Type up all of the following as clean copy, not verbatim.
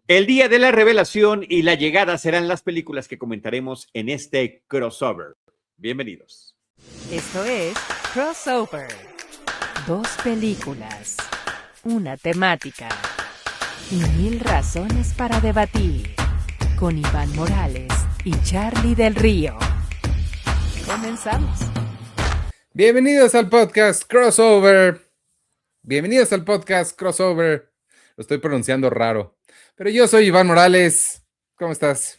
El día de la revelación y la llegada serán las películas que comentaremos en este crossover. Bienvenidos. Esto es Crossover. Dos películas, una temática y 1000 razones para debatir. Con Iván Morales y Charlie del Río. Comenzamos. Bienvenidos al podcast Crossover. Bienvenidos al podcast Crossover. Lo estoy pronunciando raro. Pero yo soy Iván Morales. ¿Cómo estás?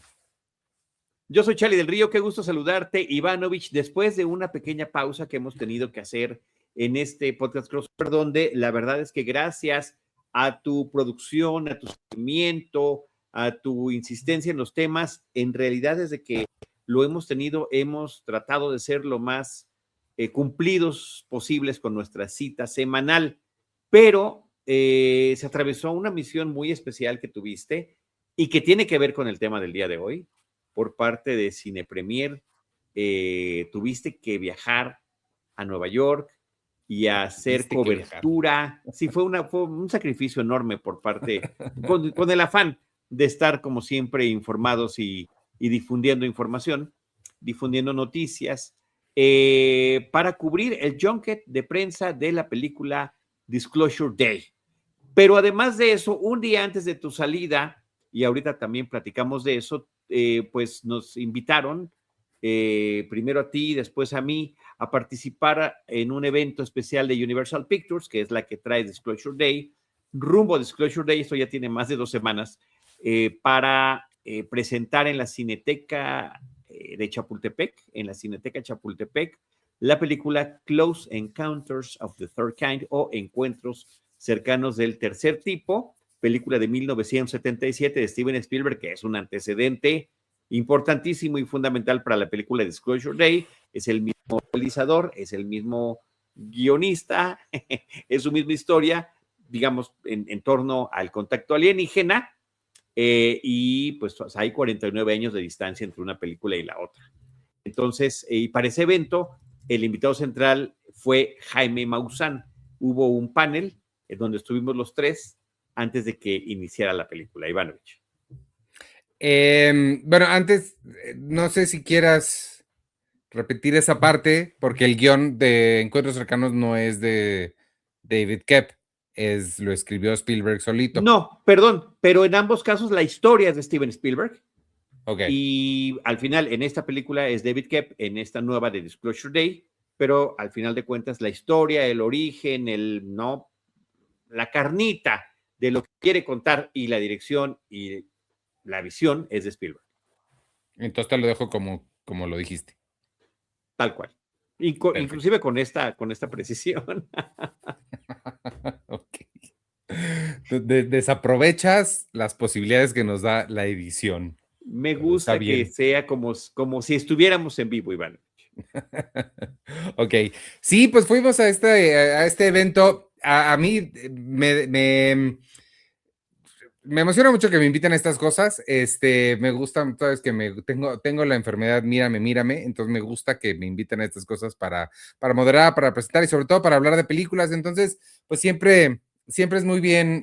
Yo soy Charlie del Río. Qué gusto saludarte, Ivanovich, después de una pequeña pausa que hemos tenido que hacer en este podcast Crossover, donde la verdad es que gracias a tu producción, a tu seguimiento, a tu insistencia en los temas, en realidad desde que lo hemos tenido, hemos tratado de ser lo más cumplidos posibles con nuestra cita semanal, pero se atravesó una misión muy especial que tuviste y que tiene que ver con el tema del día de hoy. Por parte de Cine Premier, tuviste que viajar a Nueva York y a hacer cobertura. Sí, fue un sacrificio enorme por parte, con el afán de estar como siempre informados y difundiendo información, difundiendo noticias, para cubrir el junket de prensa de la película Disclosure Day. Pero además de eso, un día antes de tu salida, y ahorita también platicamos de eso, pues nos invitaron, primero a ti, después a mí, a participar en un evento especial de Universal Pictures, que es la que trae Disclosure Day, rumbo a Disclosure Day, esto ya tiene más de 2 semanas, para presentar en la Cineteca de Chapultepec, la película Close Encounters of the Third Kind, o Encuentros cercanos del tercer tipo, película de 1977 de Steven Spielberg, que es un antecedente importantísimo y fundamental para la película Disclosure Day. Es el mismo realizador, es el mismo guionista, es su misma historia, digamos, en torno al contacto alienígena, y pues hay 49 años de distancia entre una película y la otra. Entonces, y para ese evento, el invitado central fue Jaime Maussan. Hubo un panel donde estuvimos los tres antes de que iniciara la película. Ivanovich. Bueno, antes, no sé si quieras repetir esa parte, porque el guión de Encuentros Cercanos no es de David Koepp, lo escribió Spielberg solito. No, perdón, pero en ambos casos la historia es de Steven Spielberg. Okay. Y al final, en esta película es David Koepp, en esta nueva de Disclosure Day, pero al final de cuentas la historia, el origen, la carnita de lo que quiere contar y la dirección y la visión es de Spielberg. Entonces te lo dejo como lo dijiste. Tal cual. Inclusive con esta precisión. Ok. Desaprovechas las posibilidades que nos da la edición. Me gusta que sea como si estuviéramos en vivo, Iván. Ok. Sí, pues fuimos a este evento. A mí me emociona mucho que me inviten a estas cosas. Me gusta, sabes que tengo la enfermedad Mírame, entonces me gusta que me inviten a estas cosas para moderar, para presentar y sobre todo para hablar de películas. Entonces, pues siempre es muy bien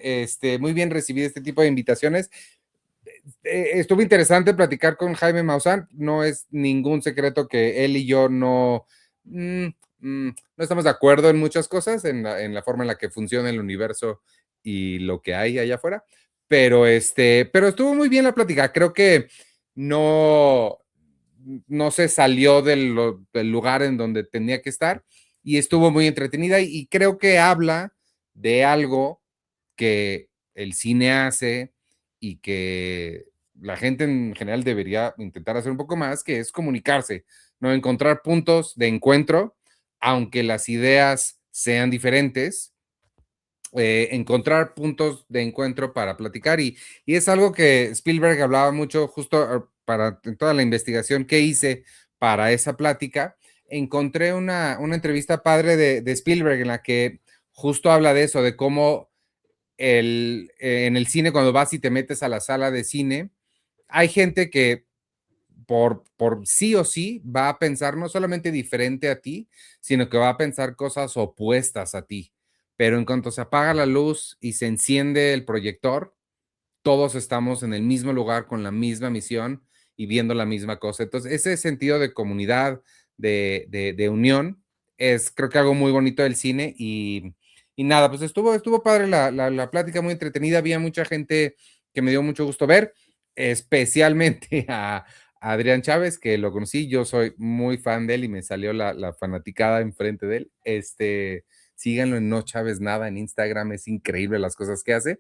recibir este tipo de invitaciones. Estuvo interesante platicar con Jaime Maussan. No es ningún secreto que él y yo no estamos de acuerdo en muchas cosas, en la forma en la que funciona el universo y lo que hay allá afuera. Pero estuvo muy bien la plática. Creo que no se salió del lugar en donde tenía que estar y estuvo muy entretenida y creo que habla de algo que el cine hace y que la gente en general debería intentar hacer un poco más, que es comunicarse, ¿no? Encontrar puntos de encuentro, aunque las ideas sean diferentes, encontrar puntos de encuentro para platicar y es algo que Spielberg hablaba mucho justo para toda la investigación que hice para esa plática. Encontré una entrevista padre de Spielberg en la que justo habla de eso, de cómo en el cine, cuando vas y te metes a la sala de cine, hay gente que por sí o sí va a pensar no solamente diferente a ti, sino que va a pensar cosas opuestas a ti. Pero en cuanto se apaga la luz y se enciende el proyector, todos estamos en el mismo lugar con la misma misión y viendo la misma cosa. Entonces, ese sentido de comunidad, de unión, es creo que algo muy bonito del cine y nada, pues estuvo padre la plática, muy entretenida, había mucha gente que me dio mucho gusto ver, especialmente a Adrián Chávez, que lo conocí, yo soy muy fan de él y me salió la fanaticada enfrente de él. Síganlo en No Chávez Nada en Instagram, es increíble las cosas que hace.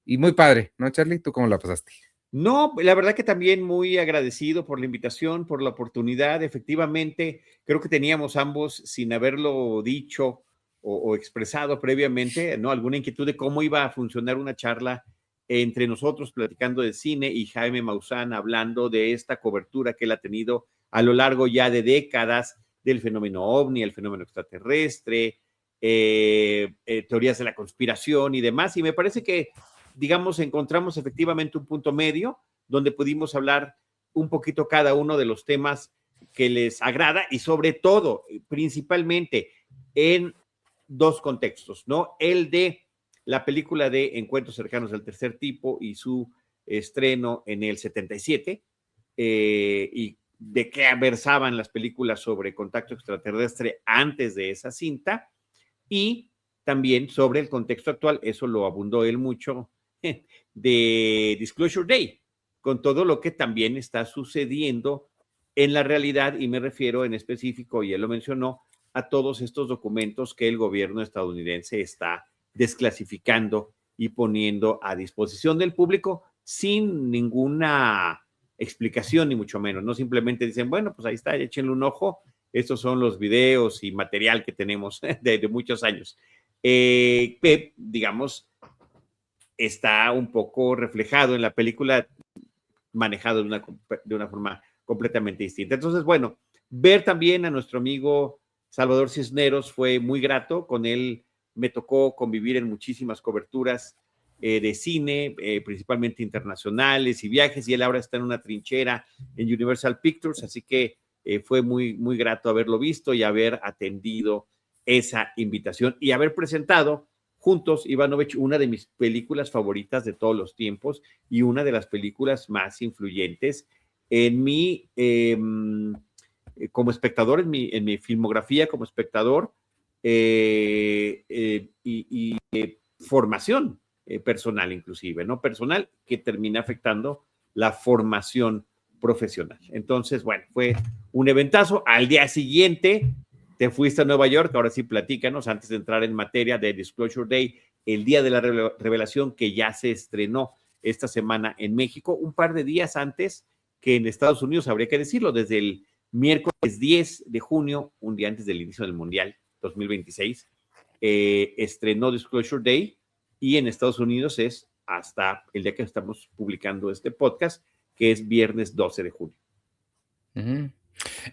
Y muy padre, ¿no, Charlie? ¿Tú cómo la pasaste? No, la verdad que también muy agradecido por la invitación, por la oportunidad. Efectivamente, creo que teníamos ambos, sin haberlo dicho o expresado previamente, ¿no? Alguna inquietud de cómo iba a funcionar una charla entre nosotros platicando de cine y Jaime Maussan hablando de esta cobertura que él ha tenido a lo largo ya de décadas del fenómeno ovni, el fenómeno extraterrestre, teorías de la conspiración y demás. Y me parece que digamos, encontramos efectivamente un punto medio donde pudimos hablar un poquito cada uno de los temas que les agrada y sobre todo, principalmente en dos contextos, ¿no? El de la película de Encuentros cercanos del tercer tipo y su estreno en el 77 y de qué versaban las películas sobre contacto extraterrestre antes de esa cinta y también sobre el contexto actual, eso lo abundó él mucho, de Disclosure Day, con todo lo que también está sucediendo en la realidad, y me refiero en específico, y él lo mencionó, a todos estos documentos que el gobierno estadounidense está desclasificando y poniendo a disposición del público sin ninguna explicación, ni mucho menos. No simplemente dicen, bueno, pues ahí está, échenle un ojo. Estos son los videos y material que tenemos de muchos años. Digamos, está un poco reflejado en la película, manejado de una forma completamente distinta. Entonces, bueno, ver también a nuestro amigo Salvador Cisneros fue muy grato. Con él me tocó convivir en muchísimas coberturas de cine, principalmente internacionales y viajes, y él ahora está en una trinchera en Universal Pictures, así que fue muy, muy grato haberlo visto y haber atendido esa invitación y haber presentado juntos, Ivanovich, una de mis películas favoritas de todos los tiempos y una de las películas más influyentes en mi, como espectador, en mi filmografía como espectador y formación personal inclusive, ¿no? Personal que termina afectando la formación profesional. Entonces, bueno, fue un eventazo. Al día siguiente te fuiste a Nueva York, ahora sí platícanos, antes de entrar en materia de Disclosure Day, el día de la revelación que ya se estrenó esta semana en México, un par de días antes que en Estados Unidos, habría que decirlo, desde el miércoles 10 de junio, un día antes del inicio del Mundial 2026, estrenó Disclosure Day y en Estados Unidos es hasta el día que estamos publicando este podcast, que es viernes 12 de junio.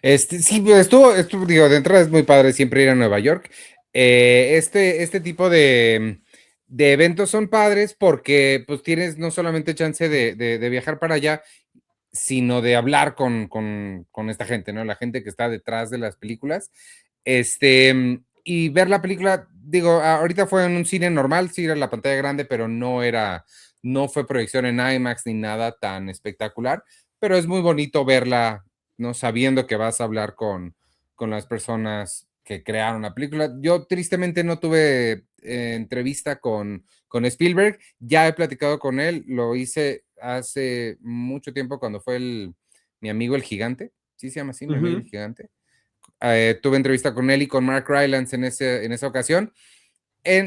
Sí, pues estuvo, digo, de entrada es muy padre siempre ir a Nueva York. Este tipo de eventos son padres porque pues tienes no solamente chance de viajar para allá, sino de hablar con esta gente, ¿no? La gente que está detrás de las películas. Y ver la película, digo, ahorita fue en un cine normal, sí era la pantalla grande, pero no fue proyección en IMAX ni nada tan espectacular, pero es muy bonito verla, ¿no? Sabiendo que vas a hablar con las personas que crearon la película. Yo tristemente no tuve entrevista con Spielberg, ya he platicado con él, lo hice hace mucho tiempo cuando fue mi amigo el gigante, ¿sí se llama así, mi amigo el gigante? Tuve entrevista con él y con Mark Rylance en esa ocasión.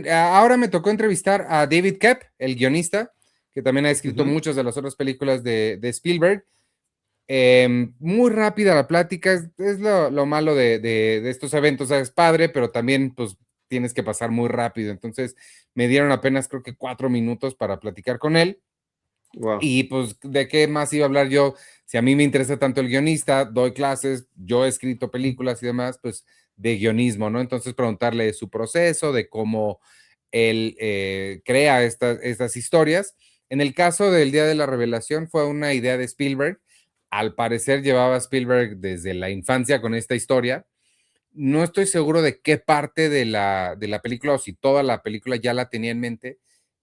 Ahora me tocó entrevistar a David Koepp, el guionista, que también ha escrito muchas de las otras películas de Spielberg. Muy rápida la plática, es lo malo de estos eventos, o sea, es padre, pero también pues tienes que pasar muy rápido. Entonces me dieron apenas creo que 4 minutos para platicar con él. Wow. Y pues, ¿de qué más iba a hablar yo? Si a mí me interesa tanto el guionista, doy clases, yo he escrito películas y demás, pues de guionismo, ¿no? Entonces preguntarle su proceso, de cómo él crea estas historias. En el caso del Día de la Revelación fue una idea de Spielberg. Al parecer llevaba Spielberg desde la infancia con esta historia. No estoy seguro de qué parte de la película o si toda la película ya la tenía en mente.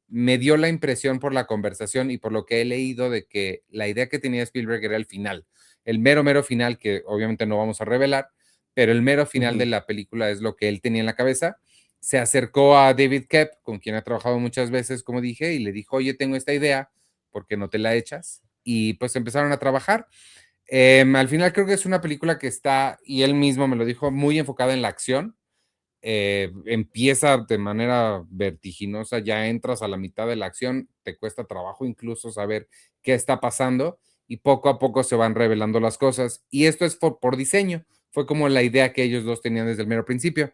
me dio la impresión por la conversación y por lo que he leído de que la idea que tenía Spielberg era el final, el mero final, que obviamente no vamos a revelar, pero el mero final de la película es lo que él tenía en la cabeza. Se acercó a David Koepp, con quien ha trabajado muchas veces, como dije, y le dijo, oye, tengo esta idea, ¿por qué no te la echas? Y pues empezaron a trabajar. Al final creo que es una película que está, y él mismo me lo dijo, muy enfocada en la acción. Empieza de manera vertiginosa, ya entras a la mitad de la acción, te cuesta trabajo incluso saber qué está pasando y poco a poco se van revelando las cosas. Y esto es por diseño, fue como la idea que ellos dos tenían desde el mero principio.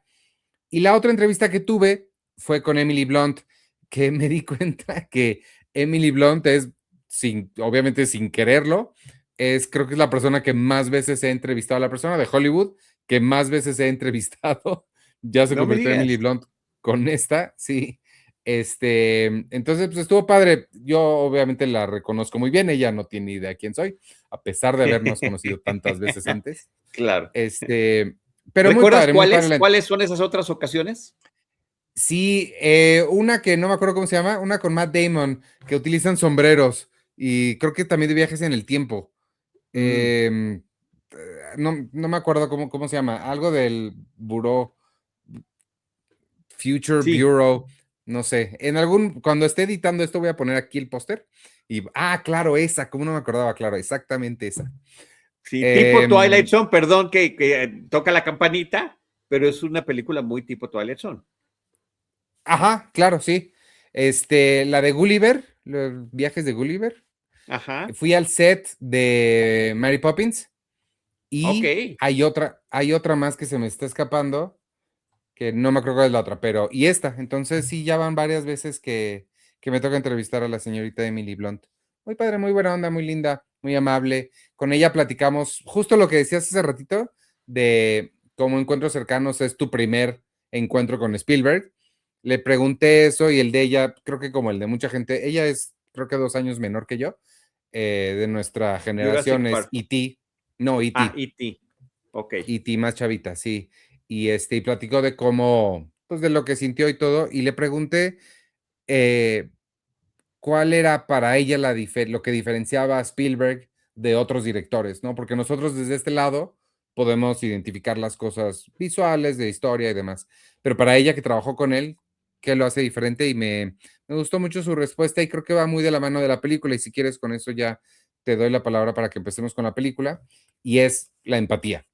Y la otra entrevista que tuve fue con Emily Blunt, que me di cuenta que Emily Blunt es, obviamente sin quererlo, creo que es la persona que más veces he entrevistado, la persona de Hollywood que más veces he entrevistado. Ya se No me convirtió Emily digas. Blunt con esta, sí. Entonces, pues estuvo padre. Yo obviamente la reconozco muy bien. Ella no tiene idea quién soy, a pesar de habernos conocido tantas veces antes. Claro. Pero muy ¿Recuerdas padre, muy cuáles? padre. ¿Cuáles son esas otras ocasiones? Sí, una que no me acuerdo cómo se llama, una con Matt Damon, que utilizan sombreros y creo que también de viajes en el tiempo. Mm, Eh, no me acuerdo cómo se llama, algo del Bureau, Future sí, Bureau, no sé. Cuando esté editando esto voy a poner aquí el póster y, claro, esa, como no me acordaba, claro, exactamente esa. sí, tipo Twilight Em, Zone, perdón que toca la campanita, pero es una película muy tipo Twilight Zone. ajá, claro, sí. La de Gulliver, los viajes de Gulliver. Ajá, Fui al set de Mary Poppins ok. y hay otra más que se me está escapando, que no me acuerdo cuál es la otra, pero, y esta, entonces sí, ya van varias veces que me toca entrevistar a la señorita Emily Blunt. Muy padre, muy buena onda, muy linda, muy amable. Con ella platicamos justo lo que decías hace ratito, de cómo Encuentros Cercanos es tu primer encuentro con Spielberg. Le pregunté eso y el de ella, creo que como el de mucha gente, ella es creo que 2 años menor que yo, de nuestra generación Jurassic es Park. E.T., no Ah, E.T., E.T. Ok. E.T. más chavita, sí. Y platicó de cómo, pues de lo que sintió y todo, y le pregunté eh, cuál era para ella lo que diferenciaba a Spielberg de otros directores, ¿no? Porque nosotros desde este lado podemos identificar las cosas visuales, de historia y demás, pero para ella que trabajó con él, ¿qué lo hace diferente? Y me gustó mucho su respuesta y creo que va muy de la mano de la película y si quieres con eso ya te doy la palabra para que empecemos con la película y es la empatía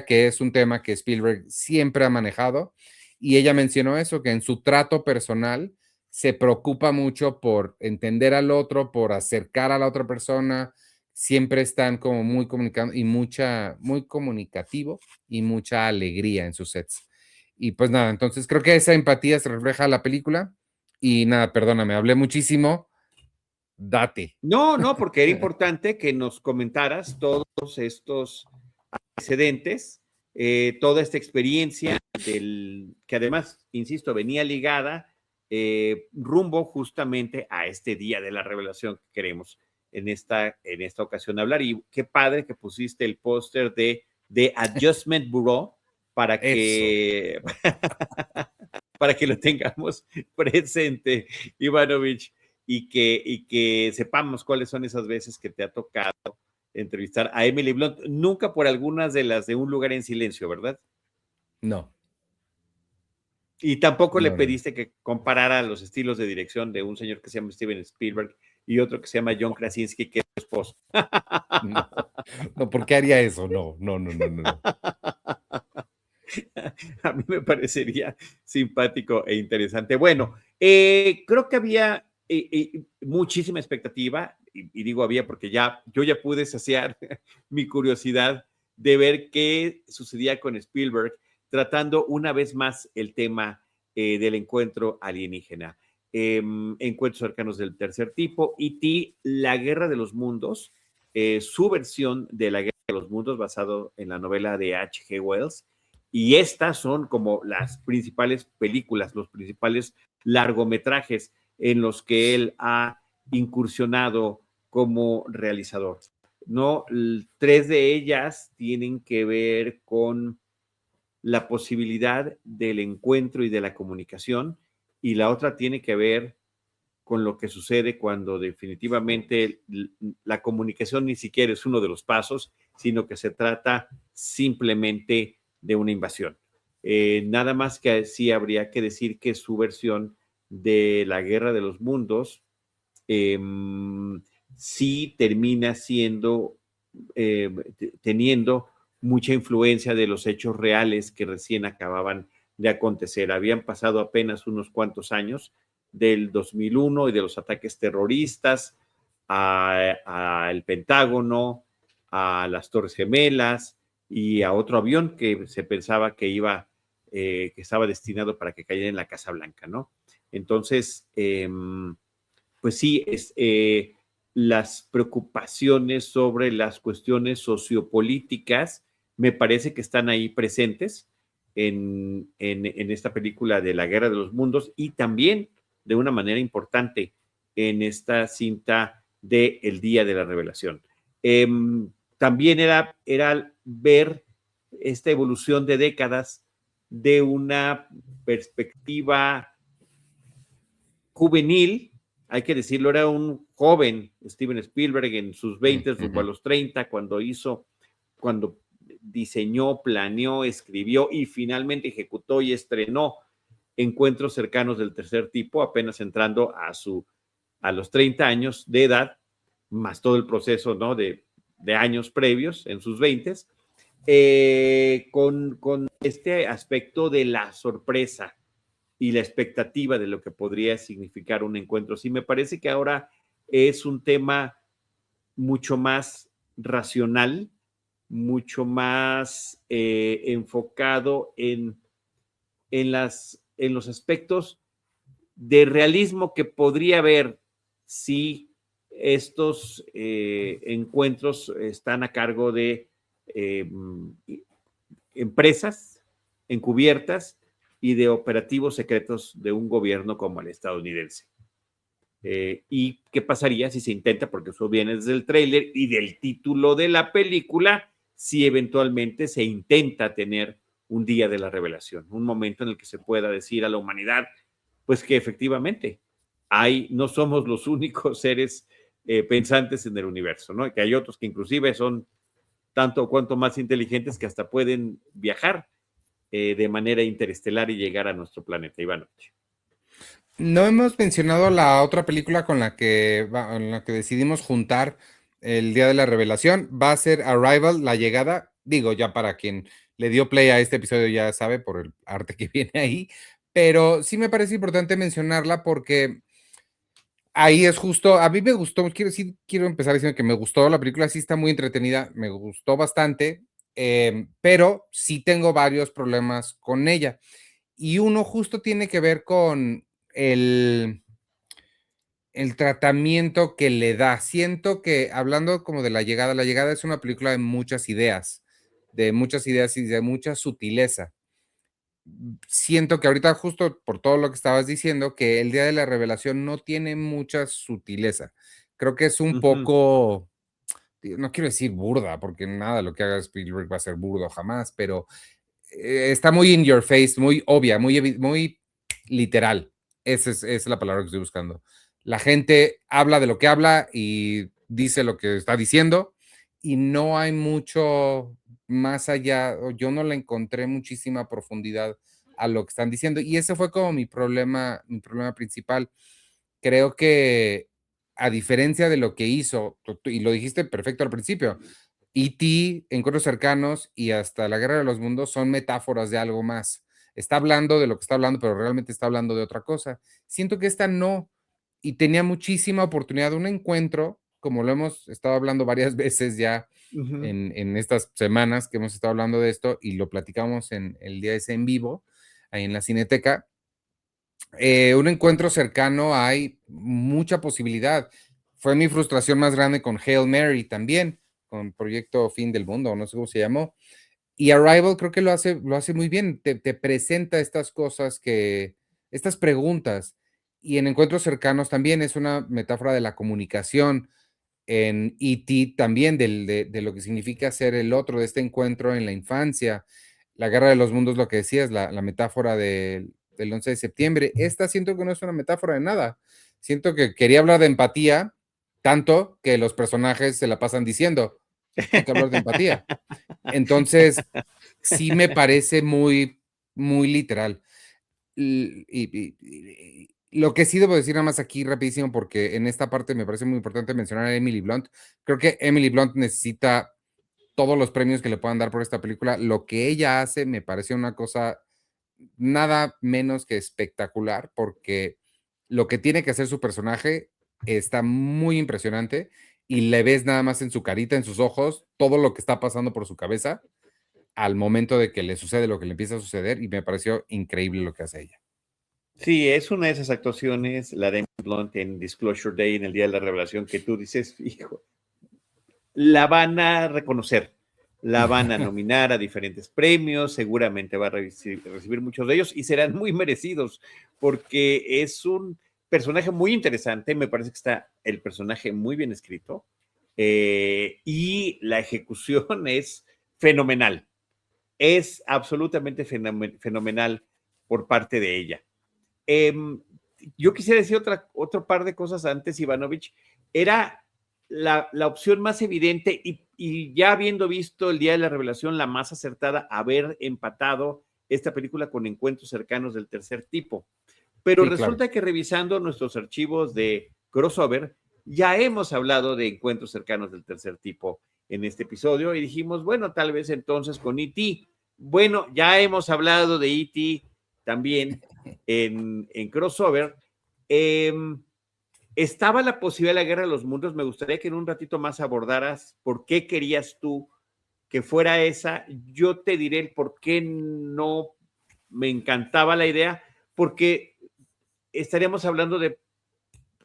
que es un tema que Spielberg siempre ha manejado y ella mencionó eso, que en su trato personal se preocupa mucho por entender al otro, por acercar a la otra persona, siempre están como muy comunicando y muy comunicativo y mucha alegría en sus sets. Y pues nada, entonces creo que esa empatía se refleja en la película y nada, perdóname, hablé muchísimo, date. No, no, porque era importante que nos comentaras todos estos antecedentes, toda esta experiencia que además, insisto, venía ligada rumbo justamente a este día de la revelación que queremos en esta ocasión hablar. Y qué padre que pusiste el póster de Adjustment Bureau para Eso. que, para que lo tengamos presente, Ivanovich, y que sepamos cuáles son esas veces que te ha tocado entrevistar a Emily Blunt, nunca por algunas de las de Un lugar en silencio, ¿verdad? No, Y tampoco le no, no, no. pediste que comparara los estilos de dirección de un señor que se llama Steven Spielberg y otro que se llama John Krasinski, que es su esposo. No, no, ¿por qué haría eso? No, no, no, no, no, no. A mí me parecería simpático e interesante. Bueno, creo que había muchísima expectativa, y digo había porque yo ya pude saciar mi curiosidad de ver qué sucedía con Spielberg, tratando una vez más el tema del encuentro alienígena. Encuentros cercanos del tercer tipo, E.T., La Guerra de los Mundos, su versión de La Guerra de los Mundos basado en la novela de H.G. Wells, y estas son como las principales películas, los principales largometrajes en los que él ha incursionado como realizador. No, tres de ellas tienen que ver con la posibilidad del encuentro y de la comunicación, y la otra tiene que ver con lo que sucede cuando definitivamente la comunicación ni siquiera es uno de los pasos, sino que se trata simplemente de una invasión. Nada más que sí habría que decir que su versión de la Guerra de los Mundos sí termina siendo, teniendo mucha influencia de los hechos reales que recién acababan de acontecer. Habían pasado apenas unos cuantos años del 2001 y de los ataques terroristas al Pentágono, a las Torres Gemelas y a otro avión que se pensaba que iba, que estaba destinado para que cayera en la Casa Blanca, ¿no? Entonces, pues sí, las preocupaciones sobre las cuestiones sociopolíticas me parece que están ahí presentes en esta película de La Guerra de los Mundos y también de una manera importante en esta cinta de El Día de la Revelación. También era ver esta evolución de décadas de una perspectiva juvenil, hay que decirlo, era un joven Steven Spielberg en sus 20, rumbo a los 30, cuando diseñó, planeó, escribió y finalmente ejecutó y estrenó Encuentros cercanos del tercer tipo, apenas entrando a los 30 años de edad, más todo el proceso, ¿no? de años previos en sus 20, con este aspecto de la sorpresa y la expectativa de lo que podría significar un encuentro. Sí, me parece que ahora es un tema mucho más racional, mucho más enfocado en los aspectos de realismo que podría haber si estos encuentros están a cargo de empresas encubiertas y de operativos secretos de un gobierno como el estadounidense. ¿Y qué pasaría si se intenta, porque eso viene desde el tráiler y del título de la película, si eventualmente se intenta tener un día de la revelación, un momento en el que se pueda decir a la humanidad, pues que efectivamente no somos los únicos seres pensantes en el universo, ¿no? Que hay otros que inclusive son tanto o cuanto más inteligentes que hasta pueden viajar de manera interestelar y llegar a nuestro planeta. Ivanovich. No hemos mencionado la otra película en la que decidimos juntar el Día de la Revelación. Va a ser Arrival, La Llegada. Digo, ya para quien le dio play a este episodio ya sabe por el arte que viene ahí. Pero sí me parece importante mencionarla porque ahí es justo, a mí me gustó, quiero empezar diciendo que me gustó, la película sí está muy entretenida, me gustó bastante, pero sí tengo varios problemas con ella. Y uno justo tiene que ver con el tratamiento que le da. Siento que, hablando como de La Llegada es una película de muchas ideas y de mucha sutileza. Siento que ahorita, justo por todo lo que estabas diciendo, que el Día de la Revelación no tiene mucha sutileza. Creo que es un poco, no quiero decir burda, porque nada de lo que haga Spielberg va a ser burdo jamás, pero está muy in your face, muy obvia, muy literal. Esa es la palabra que estoy buscando. La gente habla de lo que habla y dice lo que está diciendo y no hay mucho más allá. Yo no le encontré muchísima profundidad a lo que están diciendo y ese fue como mi problema principal. Creo que a diferencia de lo que hizo, y lo dijiste perfecto al principio, E.T., Encuentros Cercanos y hasta La Guerra de los Mundos son metáforas de algo más. Está hablando de lo que está hablando, pero realmente está hablando de otra cosa. Siento que esta no, y tenía muchísima oportunidad de un encuentro, como lo hemos estado hablando varias veces ya en estas semanas que hemos estado hablando de esto, y lo platicamos en el día ese en vivo, ahí en la Cineteca. Un encuentro cercano, hay mucha posibilidad. Fue mi frustración más grande con Hail Mary también, con Proyecto Fin del Mundo, no sé cómo se llamó. Y Arrival creo que lo hace muy bien, te presenta estas cosas, estas preguntas. Y en Encuentros Cercanos también es una metáfora de la comunicación. En E.T. también de lo que significa ser el otro, de este encuentro en la infancia. La Guerra de los Mundos, lo que decías, la metáfora del 11 de septiembre. Esta siento que no es una metáfora de nada. Siento que quería hablar de empatía, tanto que los personajes se la pasan diciendo, hay que hablar de empatía. Entonces, sí me parece muy, muy literal. Lo que sí debo decir nada más aquí rapidísimo, porque en esta parte me parece muy importante mencionar a Emily Blunt. Creo que Emily Blunt necesita todos los premios que le puedan dar por esta película. Lo que ella hace me pareció una cosa nada menos que espectacular, porque lo que tiene que hacer su personaje está muy impresionante y le ves nada más en su carita, en sus ojos, todo lo que está pasando por su cabeza al momento de que le sucede lo que le empieza a suceder, y me pareció increíble lo que hace ella. Sí, es una de esas actuaciones, la de Emily Blunt en Disclosure Day, en el Día de la Revelación, que tú dices, hijo, la van a reconocer, la van a nominar a diferentes premios, seguramente va a recibir muchos de ellos y serán muy merecidos, porque es un personaje muy interesante, me parece que está el personaje muy bien escrito y la ejecución es fenomenal, es absolutamente fenomenal por parte de ella. Yo quisiera decir otro par de cosas antes, Ivanovich. Era la opción más evidente y ya habiendo visto el Día de la Revelación, la más acertada, haber empatado esta película con Encuentros Cercanos del Tercer Tipo. Pero Sí, resulta claro. que revisando nuestros archivos de crossover, ya hemos hablado de Encuentros Cercanos del Tercer Tipo en este episodio y dijimos, bueno, tal vez entonces con E.T. Bueno, ya hemos hablado de E.T. también en crossover. Estaba la posibilidad de la Guerra de los Mundos. Me gustaría que en un ratito más abordaras por qué querías tú que fuera esa. Yo te diré el por qué no me encantaba la idea, porque estaríamos hablando de,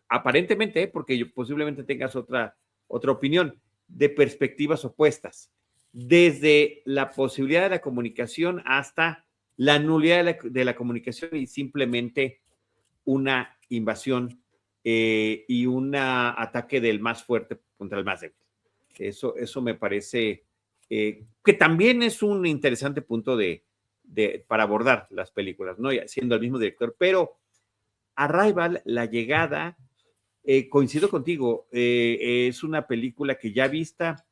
aparentemente, porque yo, posiblemente tengas otra opinión, de perspectivas opuestas, desde la posibilidad de la comunicación hasta la nulidad de la comunicación y simplemente una invasión y un ataque del más fuerte contra el más débil. Eso me parece que también es un interesante punto para abordar las películas, ¿no? Siendo el mismo director, pero Arrival, la llegada, coincido contigo, es una película que ya vista,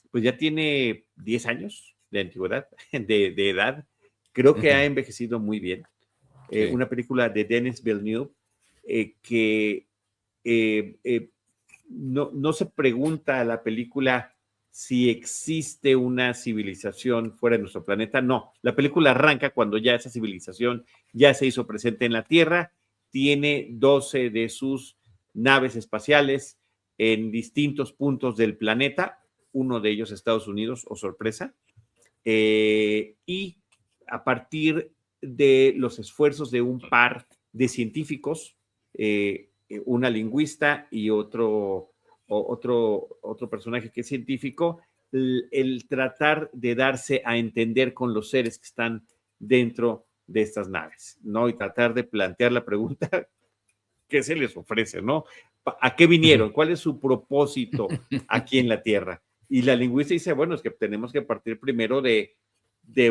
pues ya tiene 10 años de antigüedad, de edad. Creo que ha envejecido muy bien. Sí. Una película de Denis Villeneuve que no se pregunta a la película si existe una civilización fuera de nuestro planeta. No, la película arranca cuando ya esa civilización ya se hizo presente en la Tierra, tiene 12 de sus naves espaciales en distintos puntos del planeta, uno de ellos Estados Unidos, o sorpresa, y a partir de los esfuerzos de un par de científicos, una lingüista y otro personaje que es científico, el tratar de darse a entender con los seres que están dentro de estas naves, ¿no? Y tratar de plantear la pregunta, ¿qué se les ofrece, no? ¿A qué vinieron? ¿Cuál es su propósito aquí en la Tierra? Y la lingüista dice, bueno, es que tenemos que partir primero de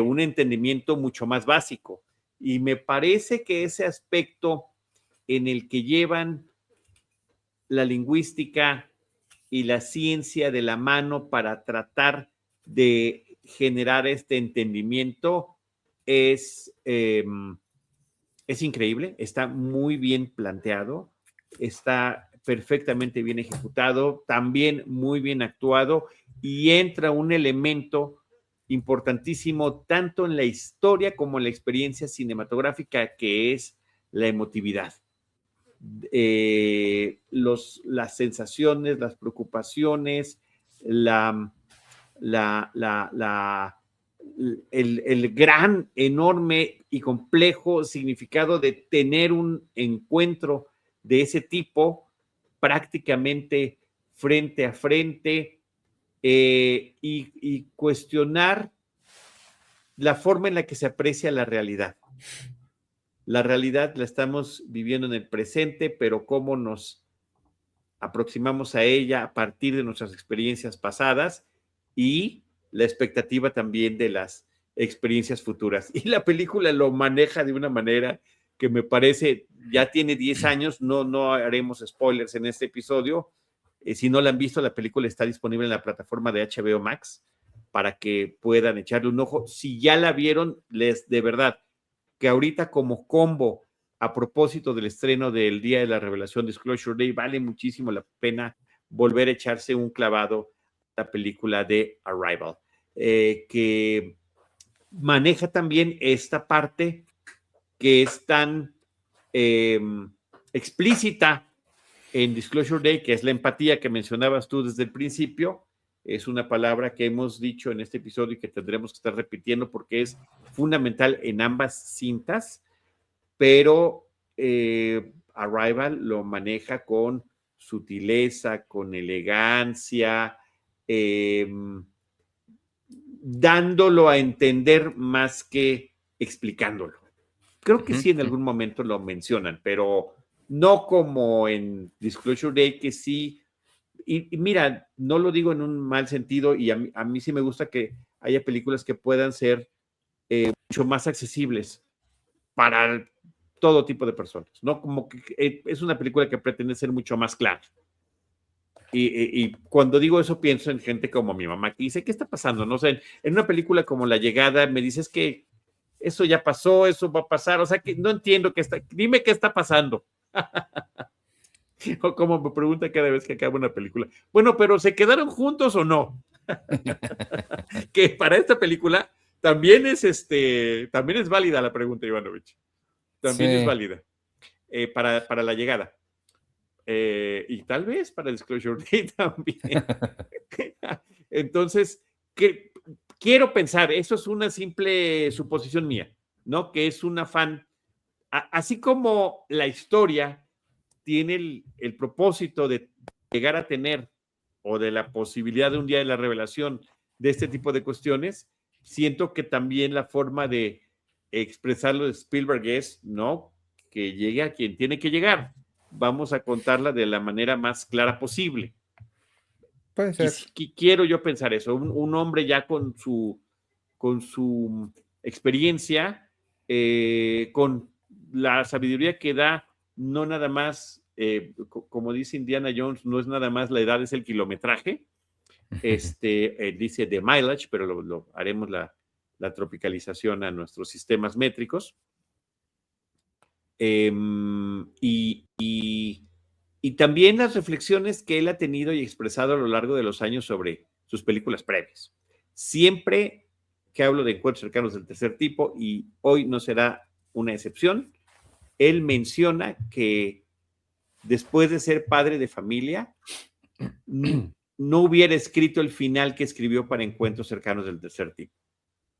un entendimiento mucho más básico. Y me parece que ese aspecto en el que llevan la lingüística y la ciencia de la mano para tratar de generar este entendimiento es increíble, está muy bien planteado, está perfectamente bien ejecutado, también muy bien actuado y entra un elemento importantísimo tanto en la historia como en la experiencia cinematográfica, que es la emotividad. Las sensaciones, las preocupaciones, el gran, enorme y complejo significado de tener un encuentro de ese tipo prácticamente frente a frente y cuestionar la forma en la que se aprecia la realidad. La realidad la estamos viviendo en el presente, pero cómo nos aproximamos a ella a partir de nuestras experiencias pasadas y la expectativa también de las experiencias futuras. Y la película lo maneja de una manera que me parece, ya tiene 10 años, no haremos spoilers en este episodio. Si no la han visto, la película está disponible en la plataforma de HBO Max para que puedan echarle un ojo. Si ya la vieron, de verdad, que ahorita como combo, a propósito del estreno del Día de la Revelación, Disclosure Day, vale muchísimo la pena volver a echarse un clavado a la película de Arrival, que maneja también esta parte que es tan explícita en Disclosure Day, que es la empatía que mencionabas tú desde el principio. Es una palabra que hemos dicho en este episodio y que tendremos que estar repitiendo porque es fundamental en ambas cintas, pero Arrival lo maneja con sutileza, con elegancia, dándolo a entender más que explicándolo. Creo que sí en algún momento lo mencionan, pero no como en Disclosure Day, que sí. Y mira, no lo digo en un mal sentido, y a mí sí me gusta que haya películas que puedan ser mucho más accesibles para todo tipo de personas, ¿no? Como que es una película que pretende ser mucho más clara. Y cuando digo eso pienso en gente como mi mamá que dice, ¿qué está pasando? No sé, en una película como La Llegada me dices que eso ya pasó, eso va a pasar, o sea que no entiendo dime qué está pasando. O como me pregunta cada vez que acaba una película. Bueno, pero ¿se quedaron juntos o no? Que para esta película también es válida la pregunta, Ivanovich. También es válida para La Llegada. Y tal vez para Disclosure Day también. Entonces, quiero pensar, eso es una simple suposición mía, ¿no? Que es un afán, así como la historia tiene el propósito de llegar a tener o de la posibilidad de un día de la revelación de este tipo de cuestiones, siento que también la forma de expresarlo de Spielberg es, ¿no? Que llegue a quien tiene que llegar. Vamos a contarla de la manera más clara posible. Puede ser. Quiero yo pensar eso, un hombre ya con su experiencia, con la sabiduría que da, no nada más, como dice Indiana Jones, no es nada más la edad, es el kilometraje. Dice the mileage, pero lo haremos la tropicalización a nuestros sistemas métricos. Y también las reflexiones que él ha tenido y expresado a lo largo de los años sobre sus películas previas. Siempre que hablo de encuentros cercanos del tercer tipo, y hoy no será una excepción, él menciona que después de ser padre de familia, no hubiera escrito el final que escribió para Encuentros cercanos del tercer tipo.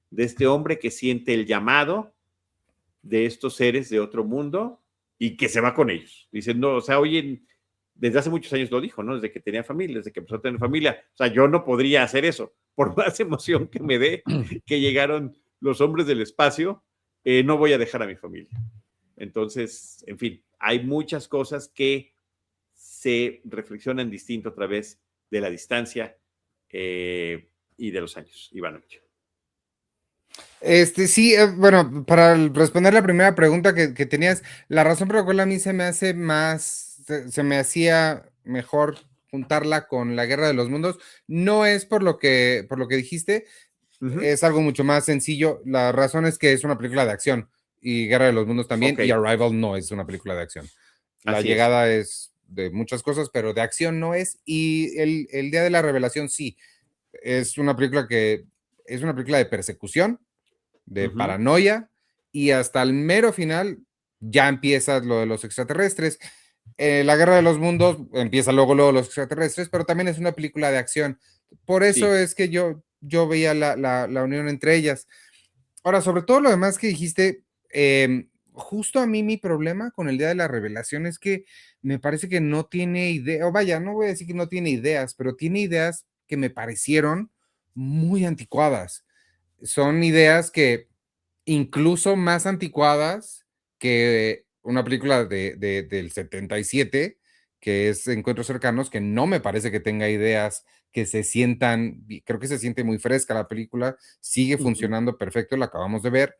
De este hombre que siente el llamado de estos seres de otro mundo y que se va con ellos. Dice, no, o sea, oye, desde hace muchos años lo dijo, ¿no? Desde que tenía familia, desde que empezó a tener familia. O sea, yo no podría hacer eso. Por más emoción que me dé que llegaron los hombres del espacio, no voy a dejar a mi familia. Entonces, en fin, hay muchas cosas que se reflexionan distinto a través de la distancia y de los años, Ivanovich. Sí, bueno, para responder la primera pregunta que tenías, la razón por la cual a mí se me hace se me hacía mejor juntarla con La Guerra de los Mundos, no es por lo que dijiste, es algo mucho más sencillo. La razón es que es una película de acción y Guerra de los Mundos también, y Arrival no es una película de acción. La Llegada es de muchas cosas, pero de acción no es, y el Día de la Revelación sí, es una película de persecución, de paranoia, y hasta el mero final ya empieza lo de los extraterrestres. La Guerra de los Mundos empieza luego los extraterrestres, pero también es una película de acción. Por eso es que yo veía la unión entre ellas. Ahora, sobre todo lo demás que dijiste, justo a mí mi problema con el Día de la Revelación es que me parece que no tiene idea, o vaya, no voy a decir que no tiene ideas, pero tiene ideas que me parecieron muy anticuadas. Son ideas que incluso más anticuadas que una película del 77, que es Encuentros Cercanos, que no me parece que tenga ideas que se sientan, creo que se siente muy fresca la película, sigue funcionando perfecto, la acabamos de ver,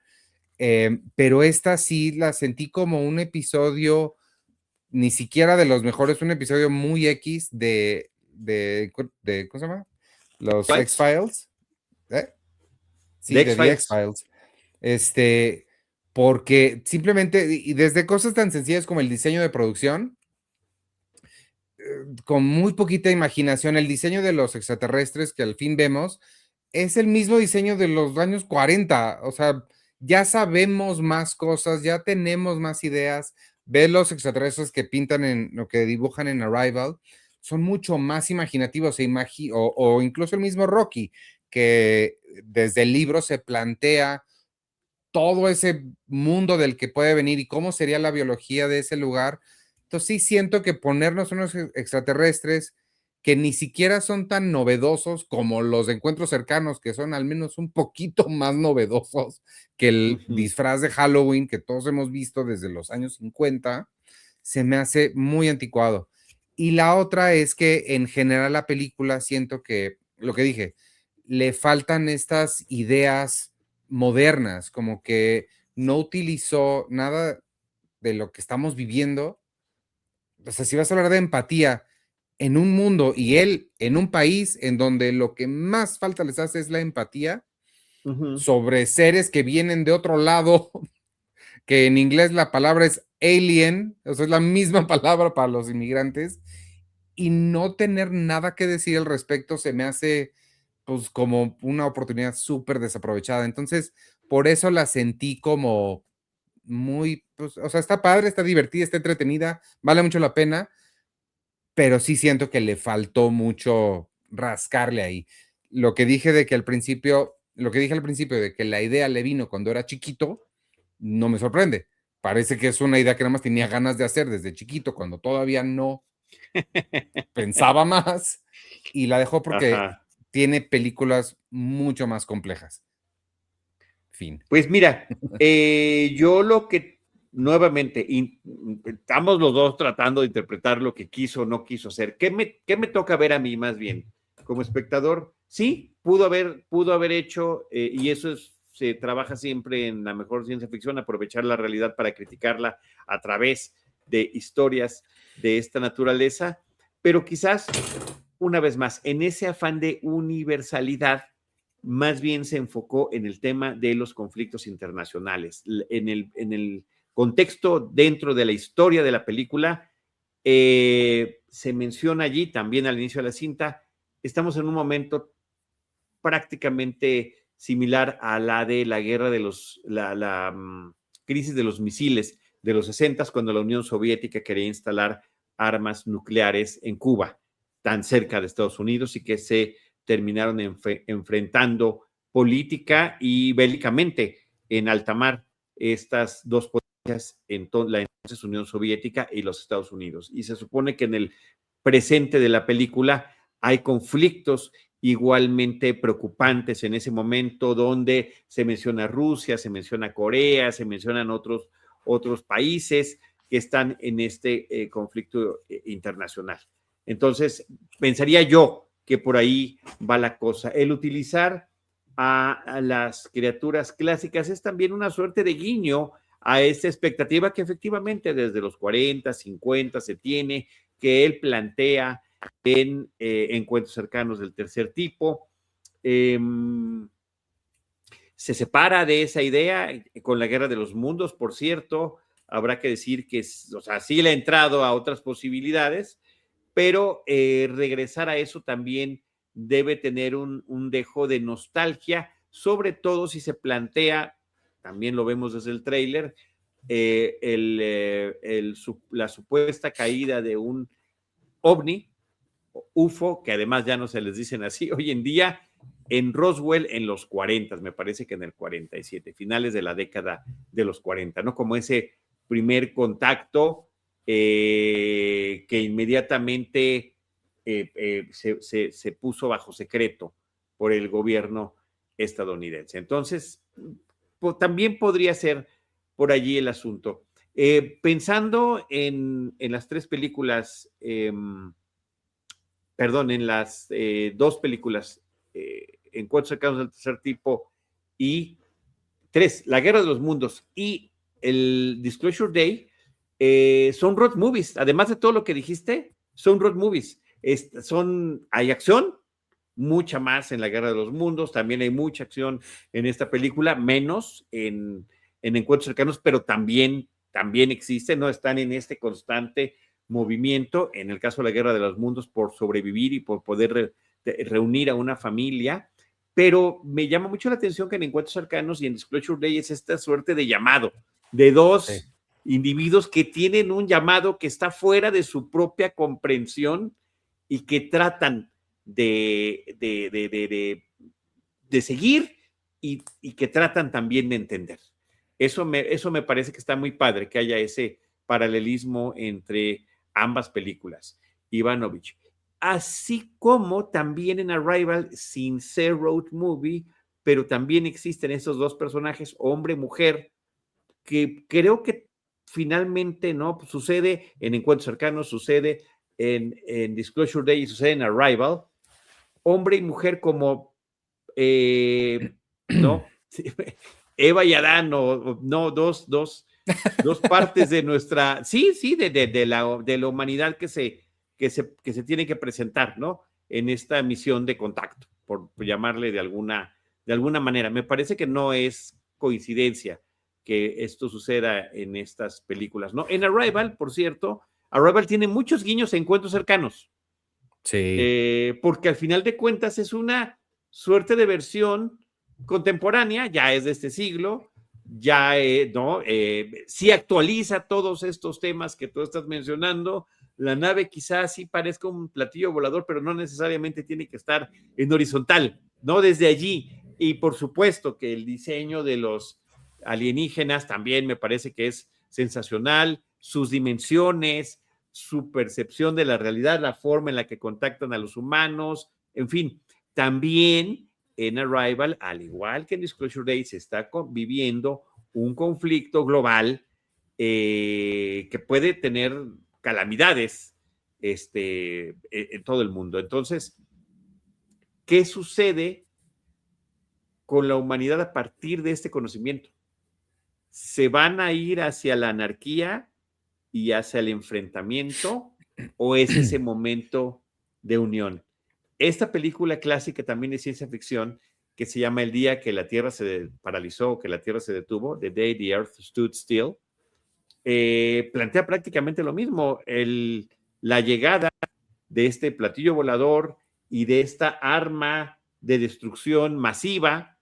Pero esta sí la sentí como un episodio, ni siquiera de los mejores, un episodio muy X de ¿cómo se llama? Los Files, X-Files. ¿Eh? de Sí, de The X-Files. X-Files. Este, porque simplemente, y desde cosas tan sencillas como el diseño de producción, con muy poquita imaginación, el diseño de los extraterrestres que al fin vemos es el mismo diseño de los años 40. O sea, ya sabemos más cosas, ya tenemos más ideas. Ve los extraterrestres que pintan en lo que dibujan en Arrival, son mucho más imaginativos o incluso el mismo Rocky, que desde el libro se plantea todo ese mundo del que puede venir y cómo sería la biología de ese lugar. Entonces sí siento que ponernos unos extraterrestres que ni siquiera son tan novedosos como los encuentros cercanos, que son al menos un poquito más novedosos que el disfraz de Halloween que todos hemos visto desde los años 50, se me hace muy anticuado. Y la otra es que en general la película siento que, lo que dije, le faltan estas ideas modernas, como que no utilizó nada de lo que estamos viviendo. O sea, si vas a hablar de empatía en un mundo y él en un país en donde lo que más falta les hace es la empatía sobre seres que vienen de otro lado, que en inglés la palabra es alien, o sea, es la misma palabra para los inmigrantes, y no tener nada que decir al respecto se me hace pues como una oportunidad súper desaprovechada. Entonces, por eso la sentí como muy, pues, o sea, está padre, está divertida, está entretenida, vale mucho la pena, pero sí siento que le faltó mucho rascarle ahí. Lo que dije de que al principio, lo que dije al principio de que la idea le vino cuando era chiquito, no me sorprende. Parece que es una idea que nada más tenía ganas de hacer desde chiquito, cuando todavía no pensaba más, y la dejó porque Ajá. tiene películas mucho más complejas. Fin. Pues mira, yo lo que nuevamente, estamos los dos tratando de interpretar lo que quiso o no quiso hacer. ¿Qué me toca ver a mí más bien? Como espectador, sí, pudo haber hecho, y eso se trabaja siempre en la mejor ciencia ficción, aprovechar la realidad para criticarla a través de historias de esta naturaleza, pero quizás, una vez más, en ese afán de universalidad, más bien se enfocó en el tema de los conflictos internacionales. En el contexto dentro de la historia de la película, se menciona allí también al inicio de la cinta, estamos en un momento prácticamente similar a la de la guerra de la crisis de los misiles de los 60, cuando la Unión Soviética quería instalar armas nucleares en Cuba, tan cerca de Estados Unidos, y que se terminaron enfrentando política y bélicamente en alta mar estas dos potencias, la entonces Unión Soviética y los Estados Unidos. Y se supone que en el presente de la película hay conflictos igualmente preocupantes en ese momento, donde se menciona Rusia, se menciona Corea, se mencionan otros países que están en este conflicto internacional. Entonces, pensaría yo que por ahí va la cosa. El utilizar a las criaturas clásicas es también una suerte de guiño a esa expectativa que efectivamente desde los 40, 50 se tiene, que él plantea en encuentros cercanos del tercer tipo. Se separa de esa idea con la Guerra de los Mundos, por cierto. Habrá que decir que, o sea, sí le ha entrado a otras posibilidades, pero regresar a eso también debe tener un dejo de nostalgia, sobre todo si se plantea, también lo vemos desde el tráiler, la supuesta caída de un ovni, UFO, que además ya no se les dicen así hoy en día, en Roswell en los 40, me parece que en el 47, finales de la década de los 40, ¿no? Como ese primer contacto que inmediatamente se puso bajo secreto por el gobierno estadounidense. Entonces, pues, también podría ser por allí el asunto. Pensando en las tres películas, perdón, en las dos películas, Encuentros cercanos del tercer tipo y 3, La Guerra de los Mundos y el Disclosure Day, son road movies. Además de todo lo que dijiste, son road movies. Hay acción, mucha más en La Guerra de los Mundos, también hay mucha acción en esta película, menos en Encuentros Cercanos, pero también existe, ¿no? Están en este constante movimiento, en el caso de La Guerra de los Mundos, por sobrevivir y por poder reunir a una familia, pero me llama mucho la atención que en Encuentros Cercanos y en Disclosure Day es esta suerte de llamado, de dos individuos que tienen un llamado que está fuera de su propia comprensión y que tratan de seguir y que tratan también de entender. Eso me parece que está muy padre, que haya ese paralelismo entre ambas películas. Ivanovich. Así como también en Arrival, sin ser road movie, pero también existen esos dos personajes, hombre y mujer, que creo que finalmente no sucede en Encuentros Cercanos, sucede en Disclosure Day y sucede en Arrival, hombre y mujer como no Eva y Adán, no, dos partes de nuestra, de la humanidad que se tiene que presentar, ¿no? En esta misión de contacto, por llamarle de alguna manera. Me parece que no es coincidencia que esto suceda en estas películas, ¿no? En Arrival, por cierto, Arrival tiene muchos guiños a Encuentros Cercanos. Sí. Porque al final de cuentas es una suerte de versión contemporánea, ya es de este siglo, ya sí actualiza todos estos temas que tú estás mencionando. La nave quizás sí parezca un platillo volador, pero no necesariamente tiene que estar en horizontal, ¿no? Desde allí. Y por supuesto que el diseño de los alienígenas también me parece que es sensacional, sus dimensiones, su percepción de la realidad, la forma en la que contactan a los humanos, en fin, también en Arrival, al igual que en Disclosure Day, se está viviendo un conflicto global que puede tener calamidades en todo el mundo. Entonces, ¿qué sucede con la humanidad a partir de este conocimiento? ¿Se van a ir hacia la anarquía y hacia el enfrentamiento o es ese momento de unión? Esta película clásica también de ciencia ficción que se llama El día que la Tierra se paralizó, que la Tierra se detuvo, The Day the Earth Stood Still, plantea prácticamente lo mismo, la llegada de este platillo volador y de esta arma de destrucción masiva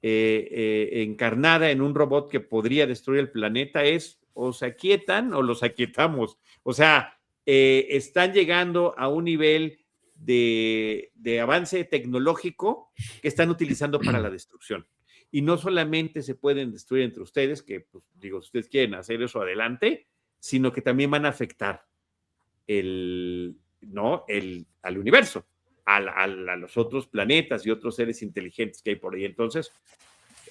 encarnada en un robot que podría destruir el planeta es o se aquietan o los aquietamos. O sea, están llegando a un nivel de avance tecnológico que están utilizando para la destrucción. Y no solamente se pueden destruir entre ustedes, que pues, digo, si ustedes quieren hacer eso adelante, sino que también van a afectar al universo, a los otros planetas y otros seres inteligentes que hay por ahí. Entonces,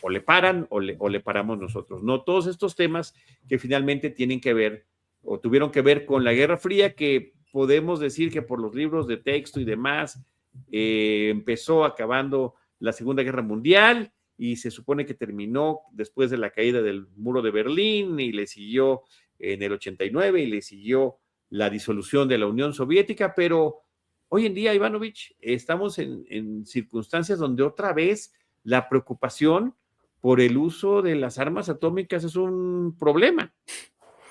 o le paran o le paramos nosotros. No todos estos temas que finalmente tienen que ver o tuvieron que ver con la Guerra Fría, que podemos decir que por los libros de texto y demás empezó acabando la Segunda Guerra Mundial y se supone que terminó después de la caída del muro de Berlín y le siguió en el 89 y le siguió la disolución de la Unión Soviética, pero hoy en día, Ivanovich, estamos en circunstancias donde otra vez la preocupación por el uso de las armas atómicas es un problema.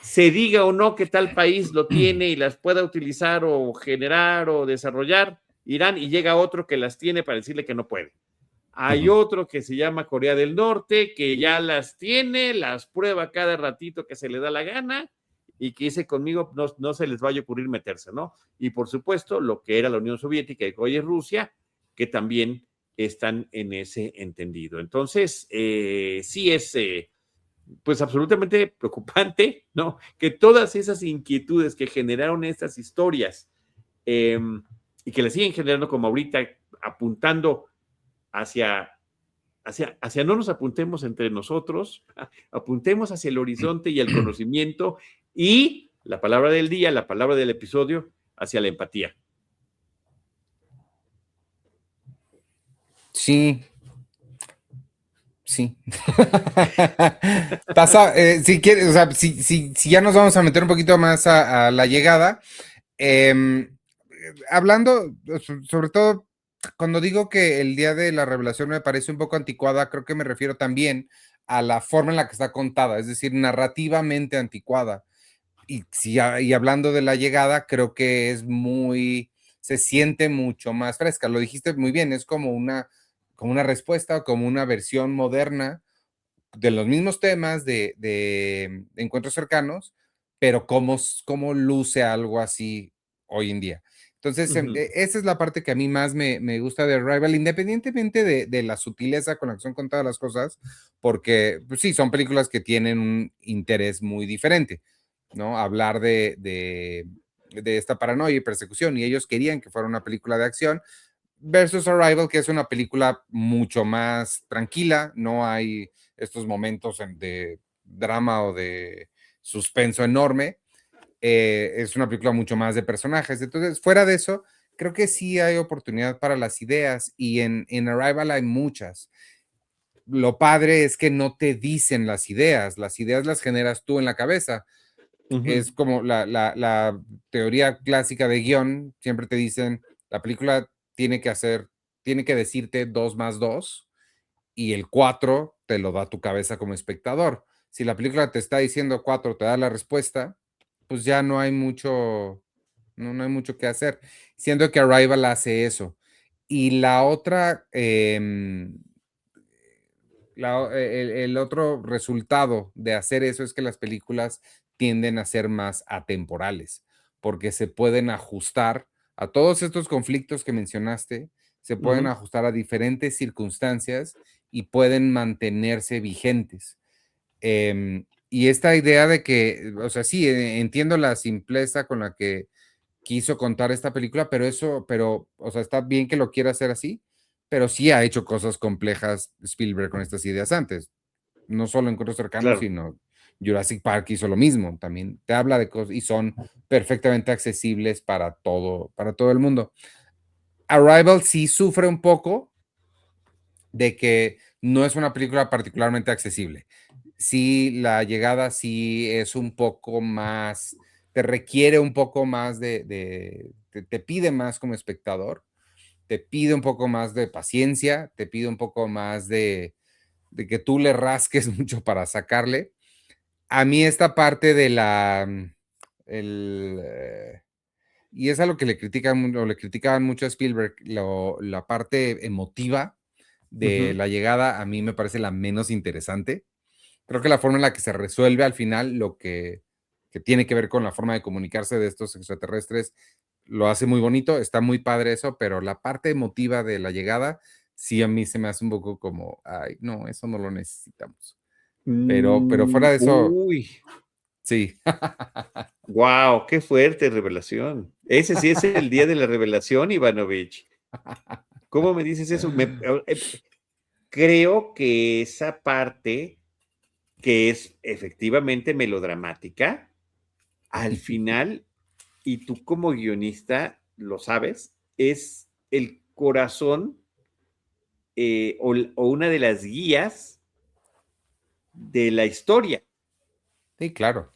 Se diga o no que tal país lo tiene y las pueda utilizar o generar o desarrollar, Irán, y llega otro que las tiene para decirle que no puede. Hay otro que se llama Corea del Norte, que ya las tiene, las prueba cada ratito que se le da la gana y que dice conmigo no se les vaya a ocurrir meterse, ¿no? Y por supuesto, lo que era la Unión Soviética y hoy es Rusia, que también están en ese entendido. Entonces, sí es pues absolutamente preocupante, ¿no? Que todas esas inquietudes que generaron estas historias y que le siguen generando como ahorita, apuntando hacia no nos apuntemos entre nosotros, apuntemos hacia el horizonte y el conocimiento y la palabra del día, la palabra del episodio, hacia la empatía. Sí. Sí. Si quieres, o sea, si ya nos vamos a meter un poquito más a la llegada, em, hablando, sobre todo, cuando digo que el día de la revelación me parece un poco anticuada, creo que me refiero también a la forma en la que está contada, es decir, narrativamente anticuada. Y hablando de la llegada, creo que se siente mucho más fresca. Lo dijiste muy bien, es como una respuesta o como una versión moderna de los mismos temas de encuentros cercanos, pero cómo luce algo así hoy en día. Entonces, Ujú, esa es la parte que a mí más me gusta de Arrival, independientemente de la sutileza con la que son contadas las cosas, porque pues sí, son películas que tienen un interés muy diferente, ¿no? Hablar de esta paranoia y persecución, y ellos querían que fuera una película de acción, versus Arrival, que es una película mucho más tranquila, no hay estos momentos de drama o de suspenso enorme, es una película mucho más de personajes. Entonces, fuera de eso, creo que sí hay oportunidad para las ideas y en Arrival hay muchas. Lo padre es que no te dicen las ideas las generas tú en la cabeza. ujú. Es como la teoría clásica de guión, siempre te dicen, la película tiene que decirte 2 más 2 y el 4 te lo da tu cabeza como espectador. Si la película te está diciendo 4, te da la respuesta, pues ya no hay mucho que hacer. Siento que Arrival hace eso. Y la otra, el otro resultado de hacer eso es que las películas tienden a ser más atemporales, porque se pueden ajustar a todos estos conflictos que mencionaste, se pueden Ujú, ajustar a diferentes circunstancias y pueden mantenerse vigentes. Y esta idea de que, o sea, sí, entiendo la simpleza con la que quiso contar esta película, o sea, está bien que lo quiera hacer así, pero sí ha hecho cosas complejas Spielberg con estas ideas antes. No solo Encuentros Cercanos, claro. sino Jurassic Park hizo lo mismo. También te habla de cosas y son perfectamente accesibles para todo el mundo. Arrival sí sufre un poco de que no es una película particularmente accesible. Sí, la llegada sí es un poco más, te requiere un poco más te pide más como espectador, te pide un poco más de paciencia, te pide un poco más de que tú le rasques mucho para sacarle. A mí esta parte de el, eh, y es algo que le criticaban mucho a Spielberg, la parte emotiva de Ujú, la llegada a mí me parece la menos interesante. Creo que la forma en la que se resuelve al final que tiene que ver con la forma de comunicarse de estos extraterrestres lo hace muy bonito, está muy padre eso, pero la parte emotiva de la llegada sí a mí se me hace un poco como, ay, no, eso no lo necesitamos. Pero fuera de eso, uy, sí. wow, qué fuerte revelación. Ese sí es el día de la revelación, Ivanovich. ¿Cómo me dices eso? Creo que esa parte que es efectivamente melodramática, al final, y tú como guionista lo sabes, es el corazón o una de las guías de la historia. Sí, claro.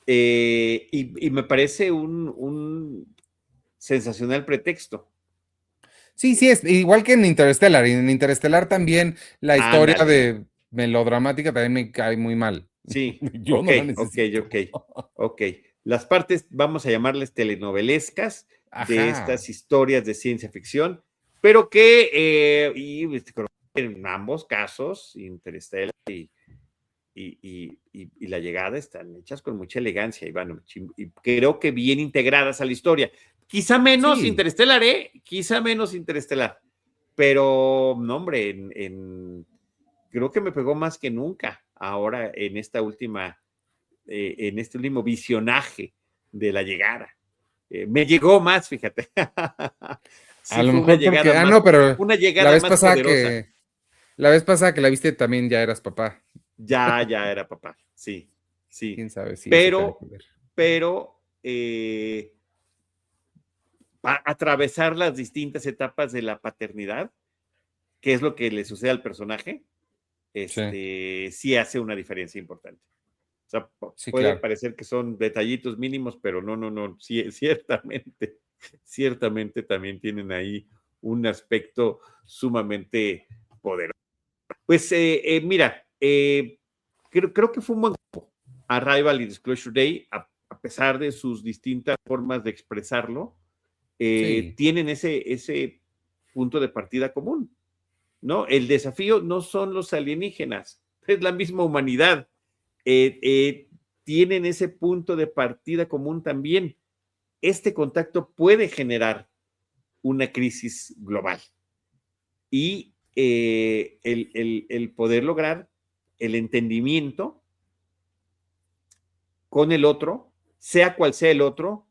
Y me parece un sensacional pretexto. Sí, sí, es igual que en Interstellar. Y en Interstellar también la historia Ándale. de melodramática también me cae muy mal. Sí, Yo ok, no la ok, necesito. ok, ok. Las partes, vamos a llamarles telenovelescas de Ajá. estas historias de ciencia ficción, pero que, creo que en ambos casos, Interstellar y La Llegada están hechas con mucha elegancia, Ivanovich, y creo que bien integradas a la historia. Quizá menos Sí, Interestelar, ¿eh? Quizá menos Interestelar, pero, no, hombre, creo que me pegó más que nunca ahora en este último visionaje de La Llegada. Me llegó más, fíjate. a Sí, lo fue una mejor llegada porque, más, no, pero una la llegada vez más pasada poderosa. que, la vez pasada que la viste también ya eras papá. Ya era papá, sí, sí. Quién sabe si eso tenga que Pero, ver. pero, atravesar las distintas etapas de la paternidad, que es lo que le sucede al personaje, sí hace una diferencia importante. O sea, Sí, puede claro. parecer que son detallitos mínimos, pero no, sí, ciertamente también tienen ahí un aspecto sumamente poderoso. Pues mira, creo que fue un buen grupo, Arrival y Disclosure Day, a pesar de sus distintas formas de expresarlo, Sí, tienen ese punto de partida común, ¿no? El desafío no son los alienígenas, es la misma humanidad. Tienen ese punto de partida común también. Este contacto puede generar una crisis global y el poder lograr el entendimiento con el otro, sea cual sea el otro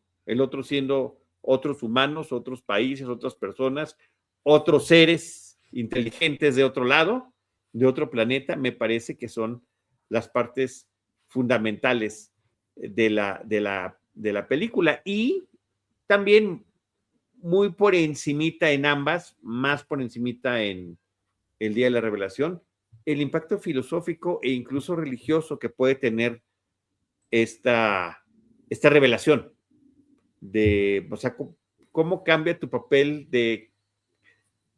siendo otros humanos, otros países, otras personas, otros seres inteligentes de otro lado, de otro planeta, me parece que son las partes fundamentales de la película. Y también muy por encimita en ambas, más por encimita en el Día de la Revelación, el impacto filosófico e incluso religioso que puede tener esta revelación de, o sea, cómo cambia tu papel de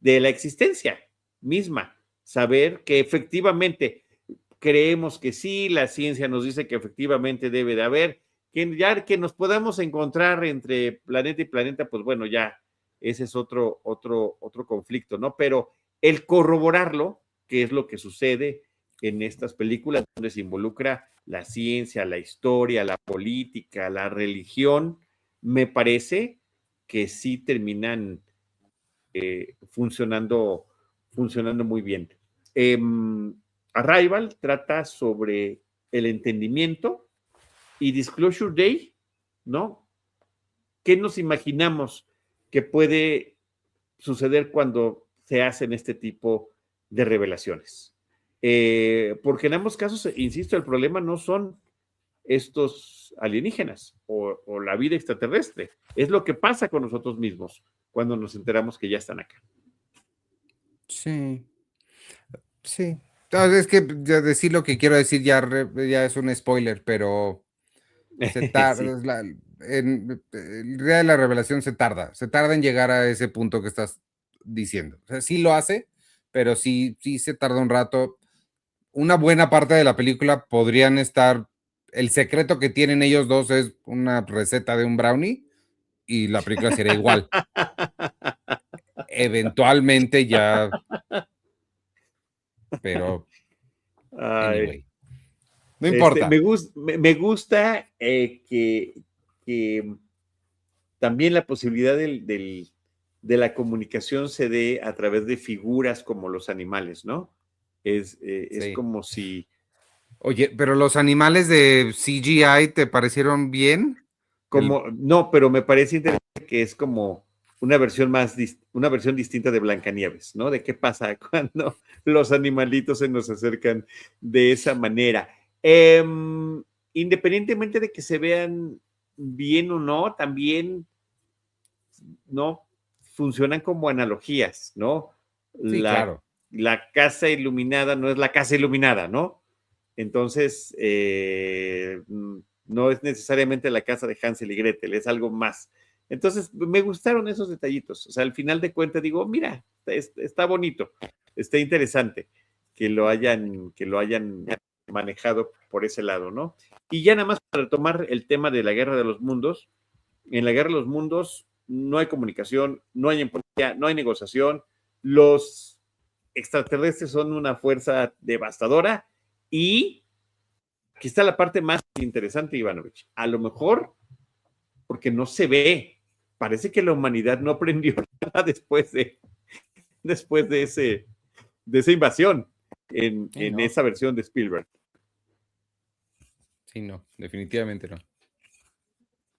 la existencia misma. Saber que efectivamente creemos que sí, la ciencia nos dice que efectivamente debe de haber, que ya que nos podamos encontrar entre planeta y planeta, pues bueno, ya ese es otro conflicto, ¿no? Pero el corroborarlo, que es lo que sucede en estas películas, donde se involucra la ciencia, la historia, la política, la religión, me parece que sí terminan funcionando muy bien. Eh, Arrival trata sobre el entendimiento y Disclosure Day, ¿no? ¿Qué nos imaginamos que puede suceder cuando se hacen este tipo de revelaciones? Porque en ambos casos, insisto, el problema no son estos alienígenas o la vida extraterrestre, es lo que pasa con nosotros mismos cuando nos enteramos que ya están acá. sí, sí. Entonces, es que ya decir lo que quiero decir ya es un spoiler, pero se Sí. tarda, en el día de la revelación se tarda en llegar a ese punto que estás diciendo. O sea, sí lo hace, pero sí se tarda un rato. Una buena parte de la película podrían estar, el secreto que tienen ellos dos es una receta de un brownie y la película sería igual. Eventualmente ya, pero Ay, anyway, no importa. me gusta que también la posibilidad de la comunicación se dé a través de figuras como los animales, ¿no? Es Sí. como si, Oye, pero los animales de CGI te parecieron bien? no, pero me parece interesante que es como una versión distinta de Blancanieves, ¿no? De qué pasa cuando los animalitos se nos acercan de esa manera. Eh, Independientemente de que se vean bien o no, también no funcionan como analogías, ¿no? Sí, La, claro. la casa iluminada no es la casa iluminada, ¿no? Entonces, no es necesariamente la casa de Hansel y Gretel, es algo más. Entonces, me gustaron esos detallitos. O sea, al final de cuentas digo, mira, está bonito, está interesante que lo hayan manejado por ese lado, ¿no? Y ya nada más para retomar el tema de la Guerra de los Mundos, en la Guerra de los Mundos no hay comunicación, no hay empatía, no hay negociación, los extraterrestres son una fuerza devastadora y aquí está la parte más interesante, Ivanovich. A lo mejor porque no se ve, parece que la humanidad no aprendió nada después de esa invasión Sí, en no. esa versión de Spielberg. Sí, no, definitivamente no.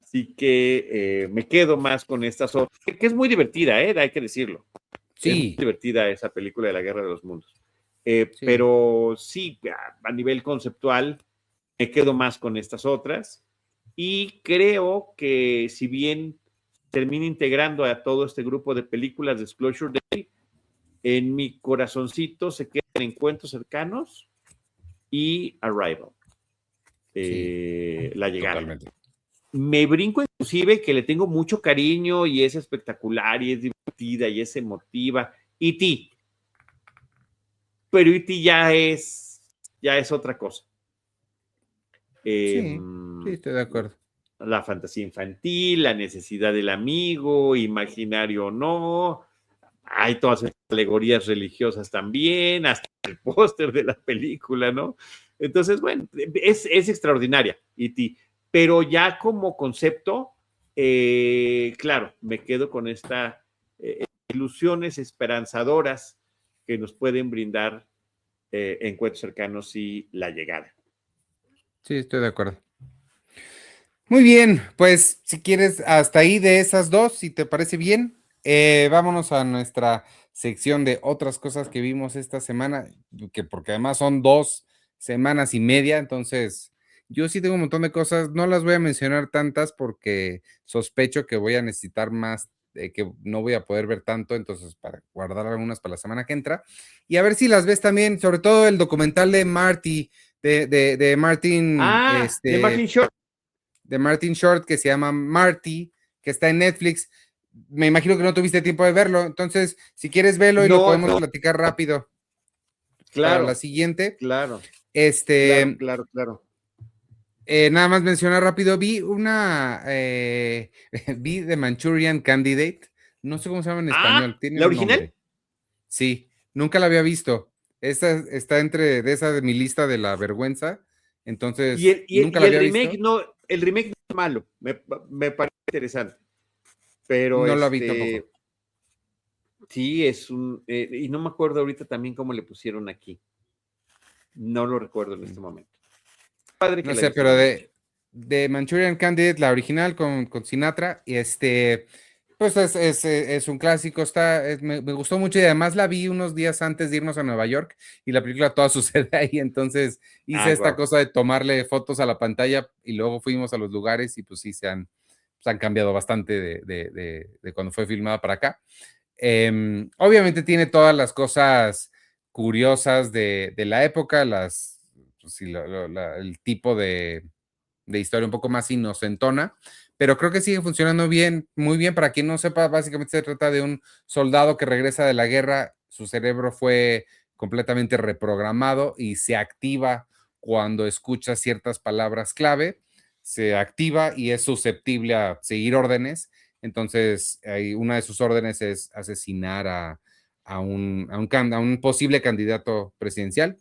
Así que me quedo más con esta que es muy divertida, hay que decirlo. Es muy Sí, divertida esa película de la Guerra de los Mundos. sí. Pero sí, a nivel conceptual, me quedo más con estas otras. Y creo que si bien termina integrando a todo este grupo de películas de Disclosure Day, en mi corazoncito se queda Encuentros Cercanos y Arrival. La llegada. Totalmente. Me brinco inclusive que le tengo mucho cariño y es espectacular y es divertida y es emotiva. E.T. Pero E.T. ya es otra cosa. Sí, estoy de acuerdo. La fantasía infantil, la necesidad del amigo, imaginario o no. Hay todas esas alegorías religiosas también, hasta el póster de la película, ¿no? Entonces, bueno, es extraordinaria, E.T., pero ya como concepto, claro, me quedo con estas ilusiones esperanzadoras que nos pueden brindar Encuentros Cercanos y La Llegada. Sí, estoy de acuerdo. Muy bien, pues si quieres, hasta ahí de esas dos, si te parece bien, vámonos a nuestra sección de otras cosas que vimos esta semana, porque además son 2 semanas y media, entonces yo sí tengo un montón de cosas, no las voy a mencionar tantas porque sospecho que voy a necesitar más, que no voy a poder ver tanto, entonces para guardar algunas para la semana que entra, y a ver si las ves también, sobre todo el documental de Marty, de Martin, De Martin Short. de Martin Short, que se llama Marty, que está en Netflix. Me imagino que no tuviste tiempo de verlo, entonces si quieres verlo y lo podemos platicar rápido. Claro. Para la siguiente. Claro. Claro. Nada más mencionar rápido, vi The Manchurian Candidate, no sé cómo se llama en español. ¿Tiene ¿la original? Nombre? Sí, nunca la había visto. Esta está de esa de mi lista de la vergüenza, entonces nunca la había remake visto. El remake no es malo, me parece interesante, pero no lo vi tampoco. Sí, es y no me acuerdo ahorita también cómo le pusieron aquí. No lo recuerdo en este momento. Padre que no sé, pero de Manchurian Candidate, la original con Sinatra, y pues es un clásico, me gustó mucho y además la vi unos días antes de irnos a Nueva York y la película toda sucede ahí, entonces hice esta cosa de tomarle fotos a la pantalla y luego fuimos a los lugares y pues sí se han cambiado bastante de cuando fue filmada para acá. Obviamente tiene todas las cosas curiosas de la época, el tipo de historia un poco más inocentona, pero creo que sigue funcionando bien, muy bien. Para quien no sepa, básicamente se trata de un soldado que regresa de la guerra, su cerebro fue completamente reprogramado y se activa cuando escucha ciertas palabras clave, se activa y es susceptible a seguir órdenes. Entonces, una de sus órdenes es asesinar a un posible candidato presidencial.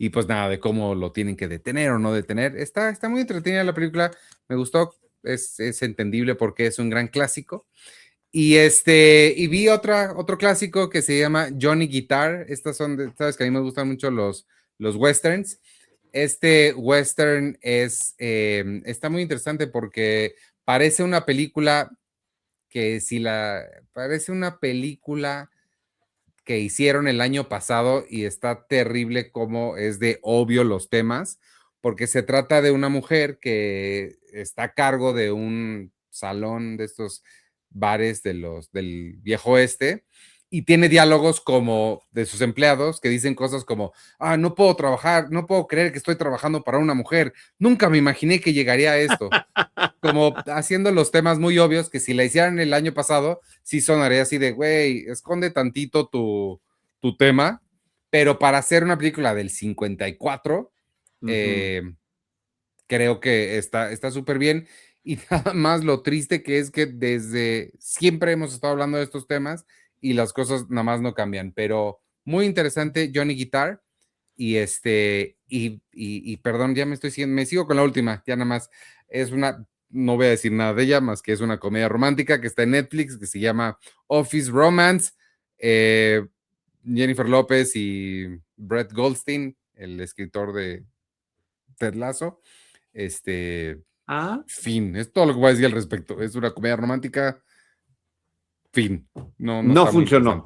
Y pues nada, de cómo lo tienen que detener o no detener. Está muy entretenida la película, me gustó, es entendible porque es un gran clásico. Y vi otro clásico que se llama Johnny Guitar. Sabes que a mí me gustan mucho los westerns. Este western está muy interesante porque parece una película parece una película que hicieron el año pasado y está terrible como es de obvio los temas, porque se trata de una mujer que está a cargo de un salón de estos bares del viejo oeste y tiene diálogos como de sus empleados que dicen cosas como, no puedo trabajar, no puedo creer que estoy trabajando para una mujer, nunca me imaginé que llegaría a esto. Como haciendo los temas muy obvios que si la hicieran el año pasado, sí sonaría así de, güey, esconde tantito tu tema, pero para hacer una película del 54, creo que está súper bien. Y nada más lo triste que es que desde siempre hemos estado hablando de estos temas y las cosas nada más no cambian, pero muy interesante Johnny Guitar. Y perdón, ya me sigo con la última, ya nada más no voy a decir nada de ella, más que es una comedia romántica que está en Netflix, que se llama Office Romance. Jennifer López y Brett Goldstein, el escritor de Ted Lasso. Fin, es todo lo que voy a decir al respecto. Es una comedia romántica. Fin. No funcionó,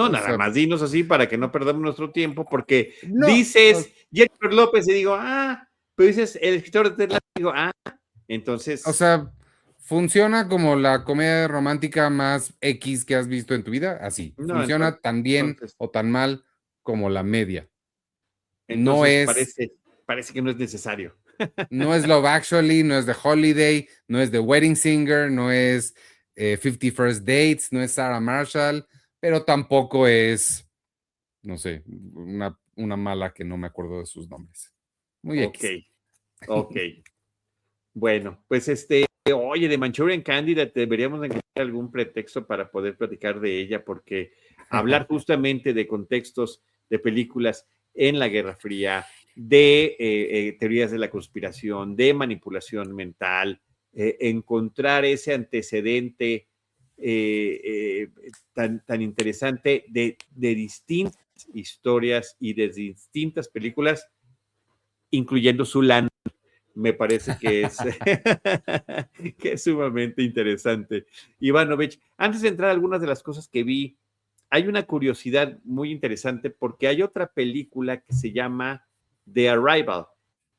nada más dinos así para que no perdamos nuestro tiempo, porque dices Jennifer López y digo, pero dices el escritor de Ted Lasso, digo, entonces. O sea, Funciona como la comedia romántica más X que has visto en tu vida, así. No, Funciona tan bien entonces, o tan mal como la media. No entonces es, parece que no es necesario. no es Love Actually, no es The Holiday, no es The Wedding Singer, no es 50 First Dates, no es Sarah Marshall, pero tampoco es, no sé, una mala que no me acuerdo de sus nombres. Muy Ok, X. ok. Bueno, pues oye, de Manchurian Candidate deberíamos encontrar algún pretexto para poder platicar de ella, porque hablar justamente de contextos de películas en la Guerra Fría, de teorías de la conspiración, de manipulación mental, encontrar ese antecedente tan interesante de distintas historias y de distintas películas, incluyendo Zulan, me parece que es, que es sumamente interesante. Ivanovich, antes de entrar a algunas de las cosas que vi, hay una curiosidad muy interesante porque hay otra película que se llama The Arrival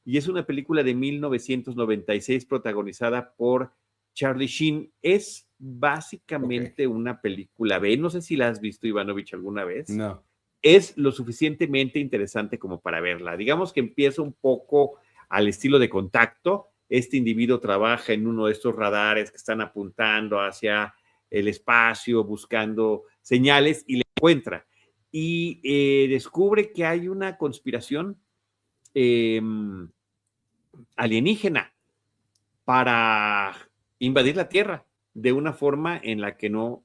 y es una película de 1996 protagonizada por Charlie Sheen. Es Ok. básicamente una película B. No sé si la has visto, Ivanovich, alguna vez. No. Es lo suficientemente interesante como para verla. Digamos que empieza un poco al estilo de Contacto. Este individuo trabaja en uno de estos radares que están apuntando hacia el espacio, buscando señales y le encuentra. Y descubre que hay una conspiración eh, alienígena para invadir la Tierra de una forma en la que no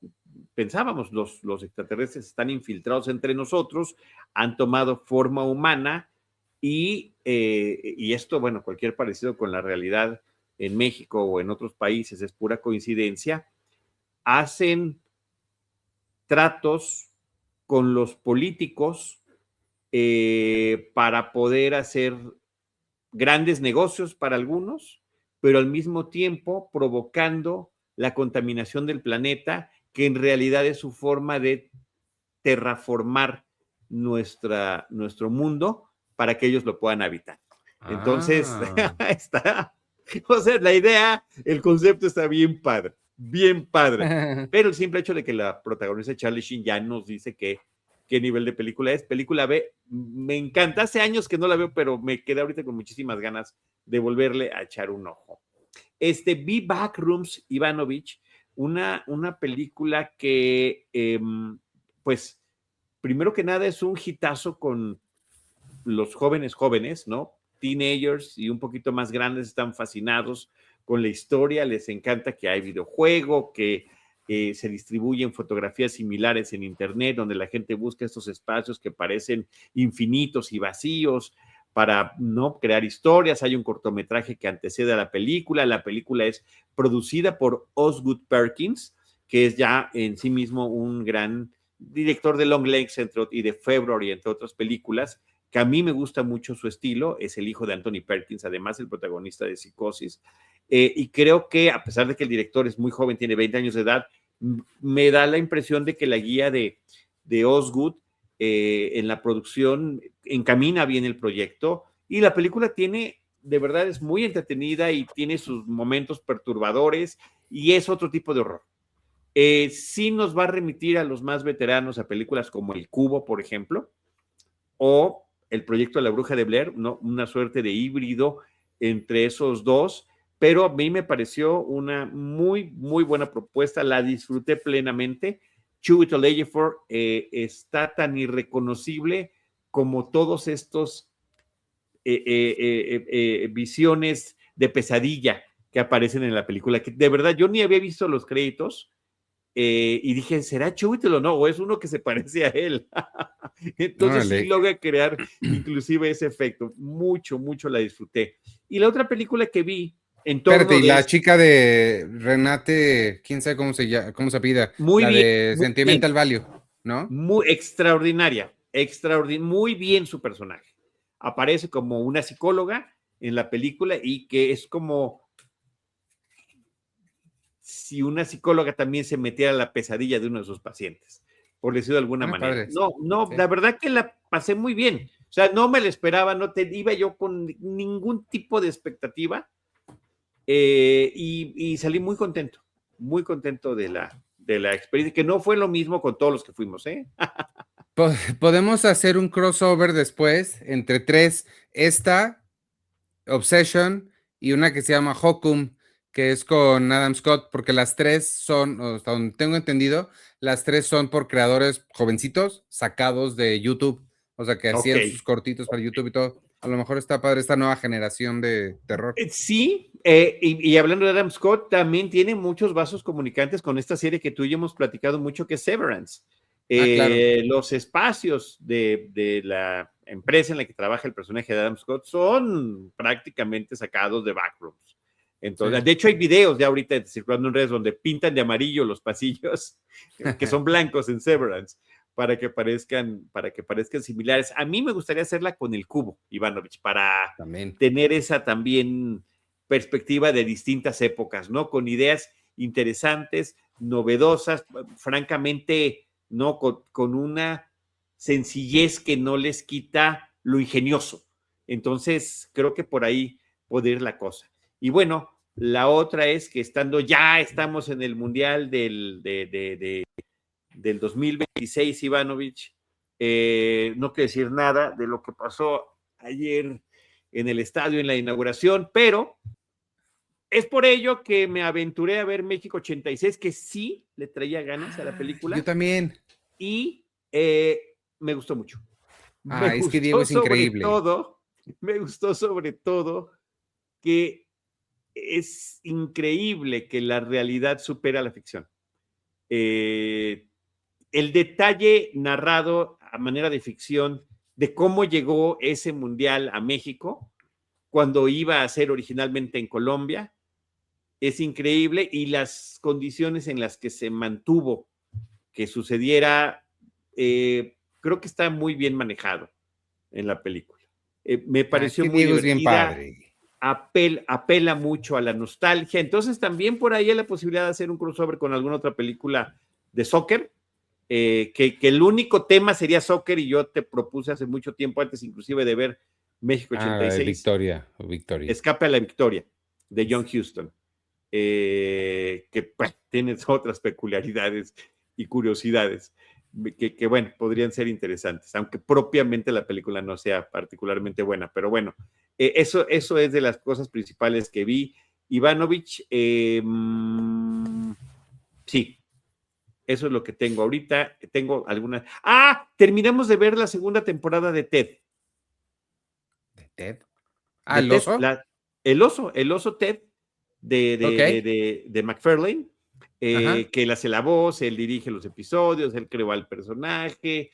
pensábamos. Los extraterrestres están infiltrados entre nosotros, han tomado forma humana y esto, bueno, cualquier parecido con la realidad en México o en otros países es pura coincidencia. Hacen tratos con los políticos para poder hacer grandes negocios para algunos, pero al mismo tiempo provocando la contaminación del planeta, que en realidad es su forma de terraformar nuestro mundo para que ellos lo puedan habitar. Entonces, Ah. está, o sea, la idea, el concepto está bien padre, pero el simple hecho de que la protagonista Charlie Sheen ya nos dice qué nivel de película es. Película B, me encanta. Hace años que no la veo, pero me quedé ahorita con muchísimas ganas de volverle a echar un ojo. Vi Backrooms, Ivanovich, una película que, pues, primero que nada es un hitazo con los jóvenes, ¿no? Teenagers y un poquito más grandes están fascinados con la historia, les encanta que hay videojuego, que se distribuyen fotografías similares en Internet, donde la gente busca estos espacios que parecen infinitos y vacíos para no crear historias. Hay un cortometraje que antecede a la película. La película es producida por Osgood Perkins, que es ya en sí mismo un gran director de Long Legs y de February, entre otras películas, que a mí me gusta mucho su estilo. Es el hijo de Anthony Perkins, además el protagonista de Psicosis. Y creo que a pesar de que el director es muy joven, tiene 20 años de edad, me da la impresión de que la guía de Osgood en la producción encamina bien el proyecto y la película tiene, de verdad, es muy entretenida y tiene sus momentos perturbadores y es otro tipo de horror. Sí nos va a remitir a los más veteranos a películas como El Cubo, por ejemplo, o El Proyecto de la Bruja de Blair, ¿no? Una suerte de híbrido entre esos dos, pero a mí me pareció una muy buena propuesta, la disfruté plenamente. Chiwetel Ejiofor está tan irreconocible como todos estos visiones de pesadilla que aparecen en la película, que de verdad yo ni había visto los créditos, y dije, ¿será Chiwetel o no? ¿O es uno que se parece a él? Entonces sí Órale. logra crear inclusive ese efecto. Mucho la disfruté. Y la otra película que vi en Espérate, torno y de la esto, chica de Renate, quién sabe cómo se llama, cómo se apellida, muy la bien, de muy bien, Sentimental Value, ¿no? muy extraordinaria, muy bien su personaje. Aparece como una psicóloga en la película y que es como si una psicóloga también se metiera a la pesadilla de uno de sus pacientes, por decirlo de alguna Ah, manera. padres. No, Sí. la verdad que la pasé muy bien. O sea, no me la esperaba, no te iba yo con ningún tipo de expectativa y salí muy contento de la experiencia, que no fue lo mismo con todos los que fuimos, ¿eh? Podemos hacer un crossover después entre tres, esta, Obsession, y una que se llama Hokum, que es con Adam Scott, porque las tres son, hasta donde tengo entendido, las tres son por creadores jovencitos sacados de YouTube, o sea, que hacían Ok. sus cortitos para YouTube y todo. A lo mejor está padre esta nueva generación de terror. Sí, y hablando de Adam Scott, también tiene muchos vasos comunicantes con esta serie que tú y yo hemos platicado mucho, que es Severance. Ah, claro. Los espacios de la empresa en la que trabaja el personaje de Adam Scott son prácticamente sacados de Backrooms. Entonces, Sí. de hecho, hay videos ya ahorita circulando en redes donde pintan de amarillo los pasillos, que son blancos en Severance, para que parezcan similares. A mí me gustaría hacerla con el cubo, Ivanovich, para También. tener esa también perspectiva de distintas épocas, ¿no? Con ideas interesantes, novedosas, francamente, ¿no? Con una sencillez que no les quita lo ingenioso. Entonces, creo que por ahí puede ir la cosa. Y bueno, la otra es que estamos en el Mundial del 2026, Ivanovich, no quiero decir nada de lo que pasó ayer en el estadio en la inauguración, pero es por ello que me aventuré a ver México 86, que sí le traía ganas a la película. Yo también. Y me gustó mucho. Es que Diego es increíble. Me gustó sobre todo que es increíble que la realidad supera la ficción. El detalle narrado a manera de ficción de cómo llegó ese mundial a México cuando iba a ser originalmente en Colombia es increíble, y las condiciones en las que se mantuvo que sucediera, creo que está muy bien manejado en la película. Me Es pareció que muy Diego es bien divertida, padre. apela mucho a la nostalgia, entonces también por ahí hay la posibilidad de hacer un crossover con alguna otra película de soccer, que el único tema sería soccer, y yo te propuse hace mucho tiempo, antes inclusive de ver México 86, Victoria. Escape a la Victoria, de John Huston, que pues, tiene otras peculiaridades y curiosidades que, bueno, podrían ser interesantes, aunque propiamente la película no sea particularmente buena, pero bueno, eso es de las cosas principales que vi. Ivanovich, sí, eso es lo que tengo ahorita. Tengo algunas. Terminamos de ver la segunda temporada de Ted. ¿De Ted? De ¿El Ted, oso? el oso Ted Ok. de McFarlane, Ajá. que él hace la voz, él dirige los episodios, él creó al personaje.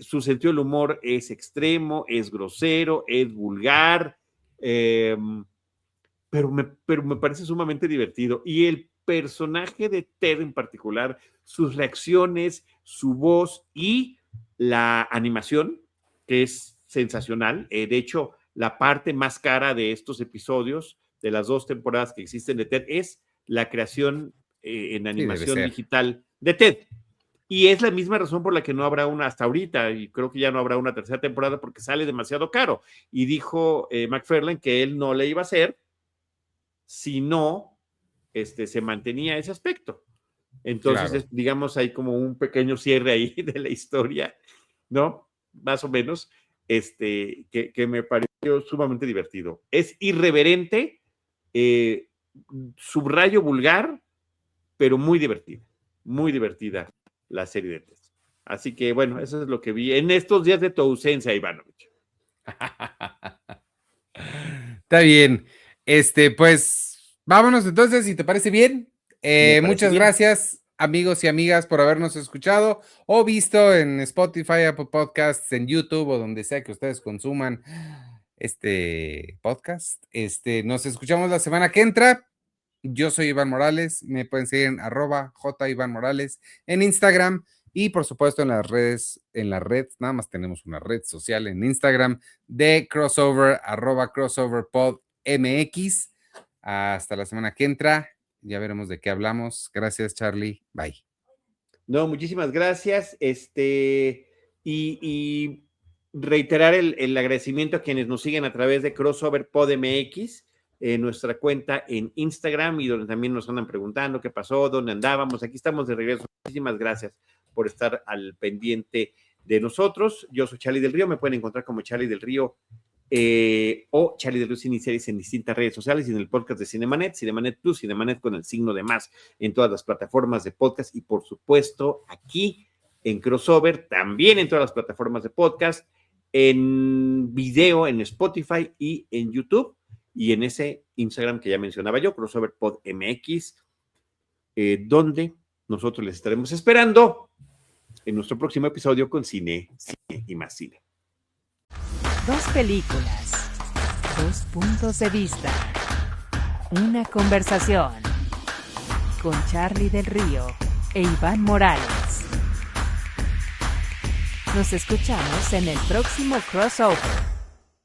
Su sentido del humor es extremo, es grosero, es vulgar, pero me parece sumamente divertido. Y el personaje de Ted en particular, sus reacciones, su voz y la animación, que es sensacional. De hecho, la parte más cara de estos episodios, de las 2 temporadas que existen de Ted, es la creación en Sí, debe animación ser. digital de Ted. Y es la misma razón por la que no habrá una hasta ahorita, y creo que ya no habrá una tercera temporada porque sale demasiado caro. Y dijo McFarlane que él no le iba a hacer si no se mantenía ese aspecto. Claro. Entonces, digamos, hay como un pequeño cierre ahí de la historia, ¿no? Más o menos, que me pareció sumamente divertido. Es irreverente, subrayo vulgar, pero muy divertida la serie de Tess. Así que, bueno, eso es lo que vi en estos días de tu ausencia, Ivanovich. Está bien. Pues vámonos entonces, si te parece bien. Me parece Muchas bien. gracias, amigos y amigas, por habernos escuchado o visto en Spotify, Apple Podcasts, en YouTube o donde sea que ustedes consuman este podcast. Nos escuchamos la semana que entra. Yo soy Iván Morales. Me pueden seguir en @JIvanMorales en Instagram. Y por supuesto en la red, nada más tenemos una red social en Instagram de crossover, @crossoverpodmx. Hasta la semana que entra, ya veremos de qué hablamos. Gracias, Charlie. Bye. No, muchísimas gracias. Y reiterar el agradecimiento a quienes nos siguen a través de Crossover Pod MX, nuestra cuenta en Instagram y donde también nos andan preguntando qué pasó, dónde andábamos. Aquí estamos de regreso. Muchísimas gracias por estar al pendiente de nosotros. Yo soy Charlie del Río, me pueden encontrar como Charlie del Río o Charlie del Río Cineseries en distintas redes sociales y en el podcast de Cinemanet, Cinemanet Plus, Cinemanet con el signo de más en todas las plataformas de podcast y por supuesto aquí en Crossover, también en todas las plataformas de podcast, en video en Spotify y en YouTube y en ese Instagram que ya mencionaba yo, Crossover Pod MX, donde nosotros les estaremos esperando en nuestro próximo episodio con Cine y más Cine. Dos películas, dos puntos de vista, una conversación con Charlie del Río e Iván Morales. Nos escuchamos en el próximo Crossover.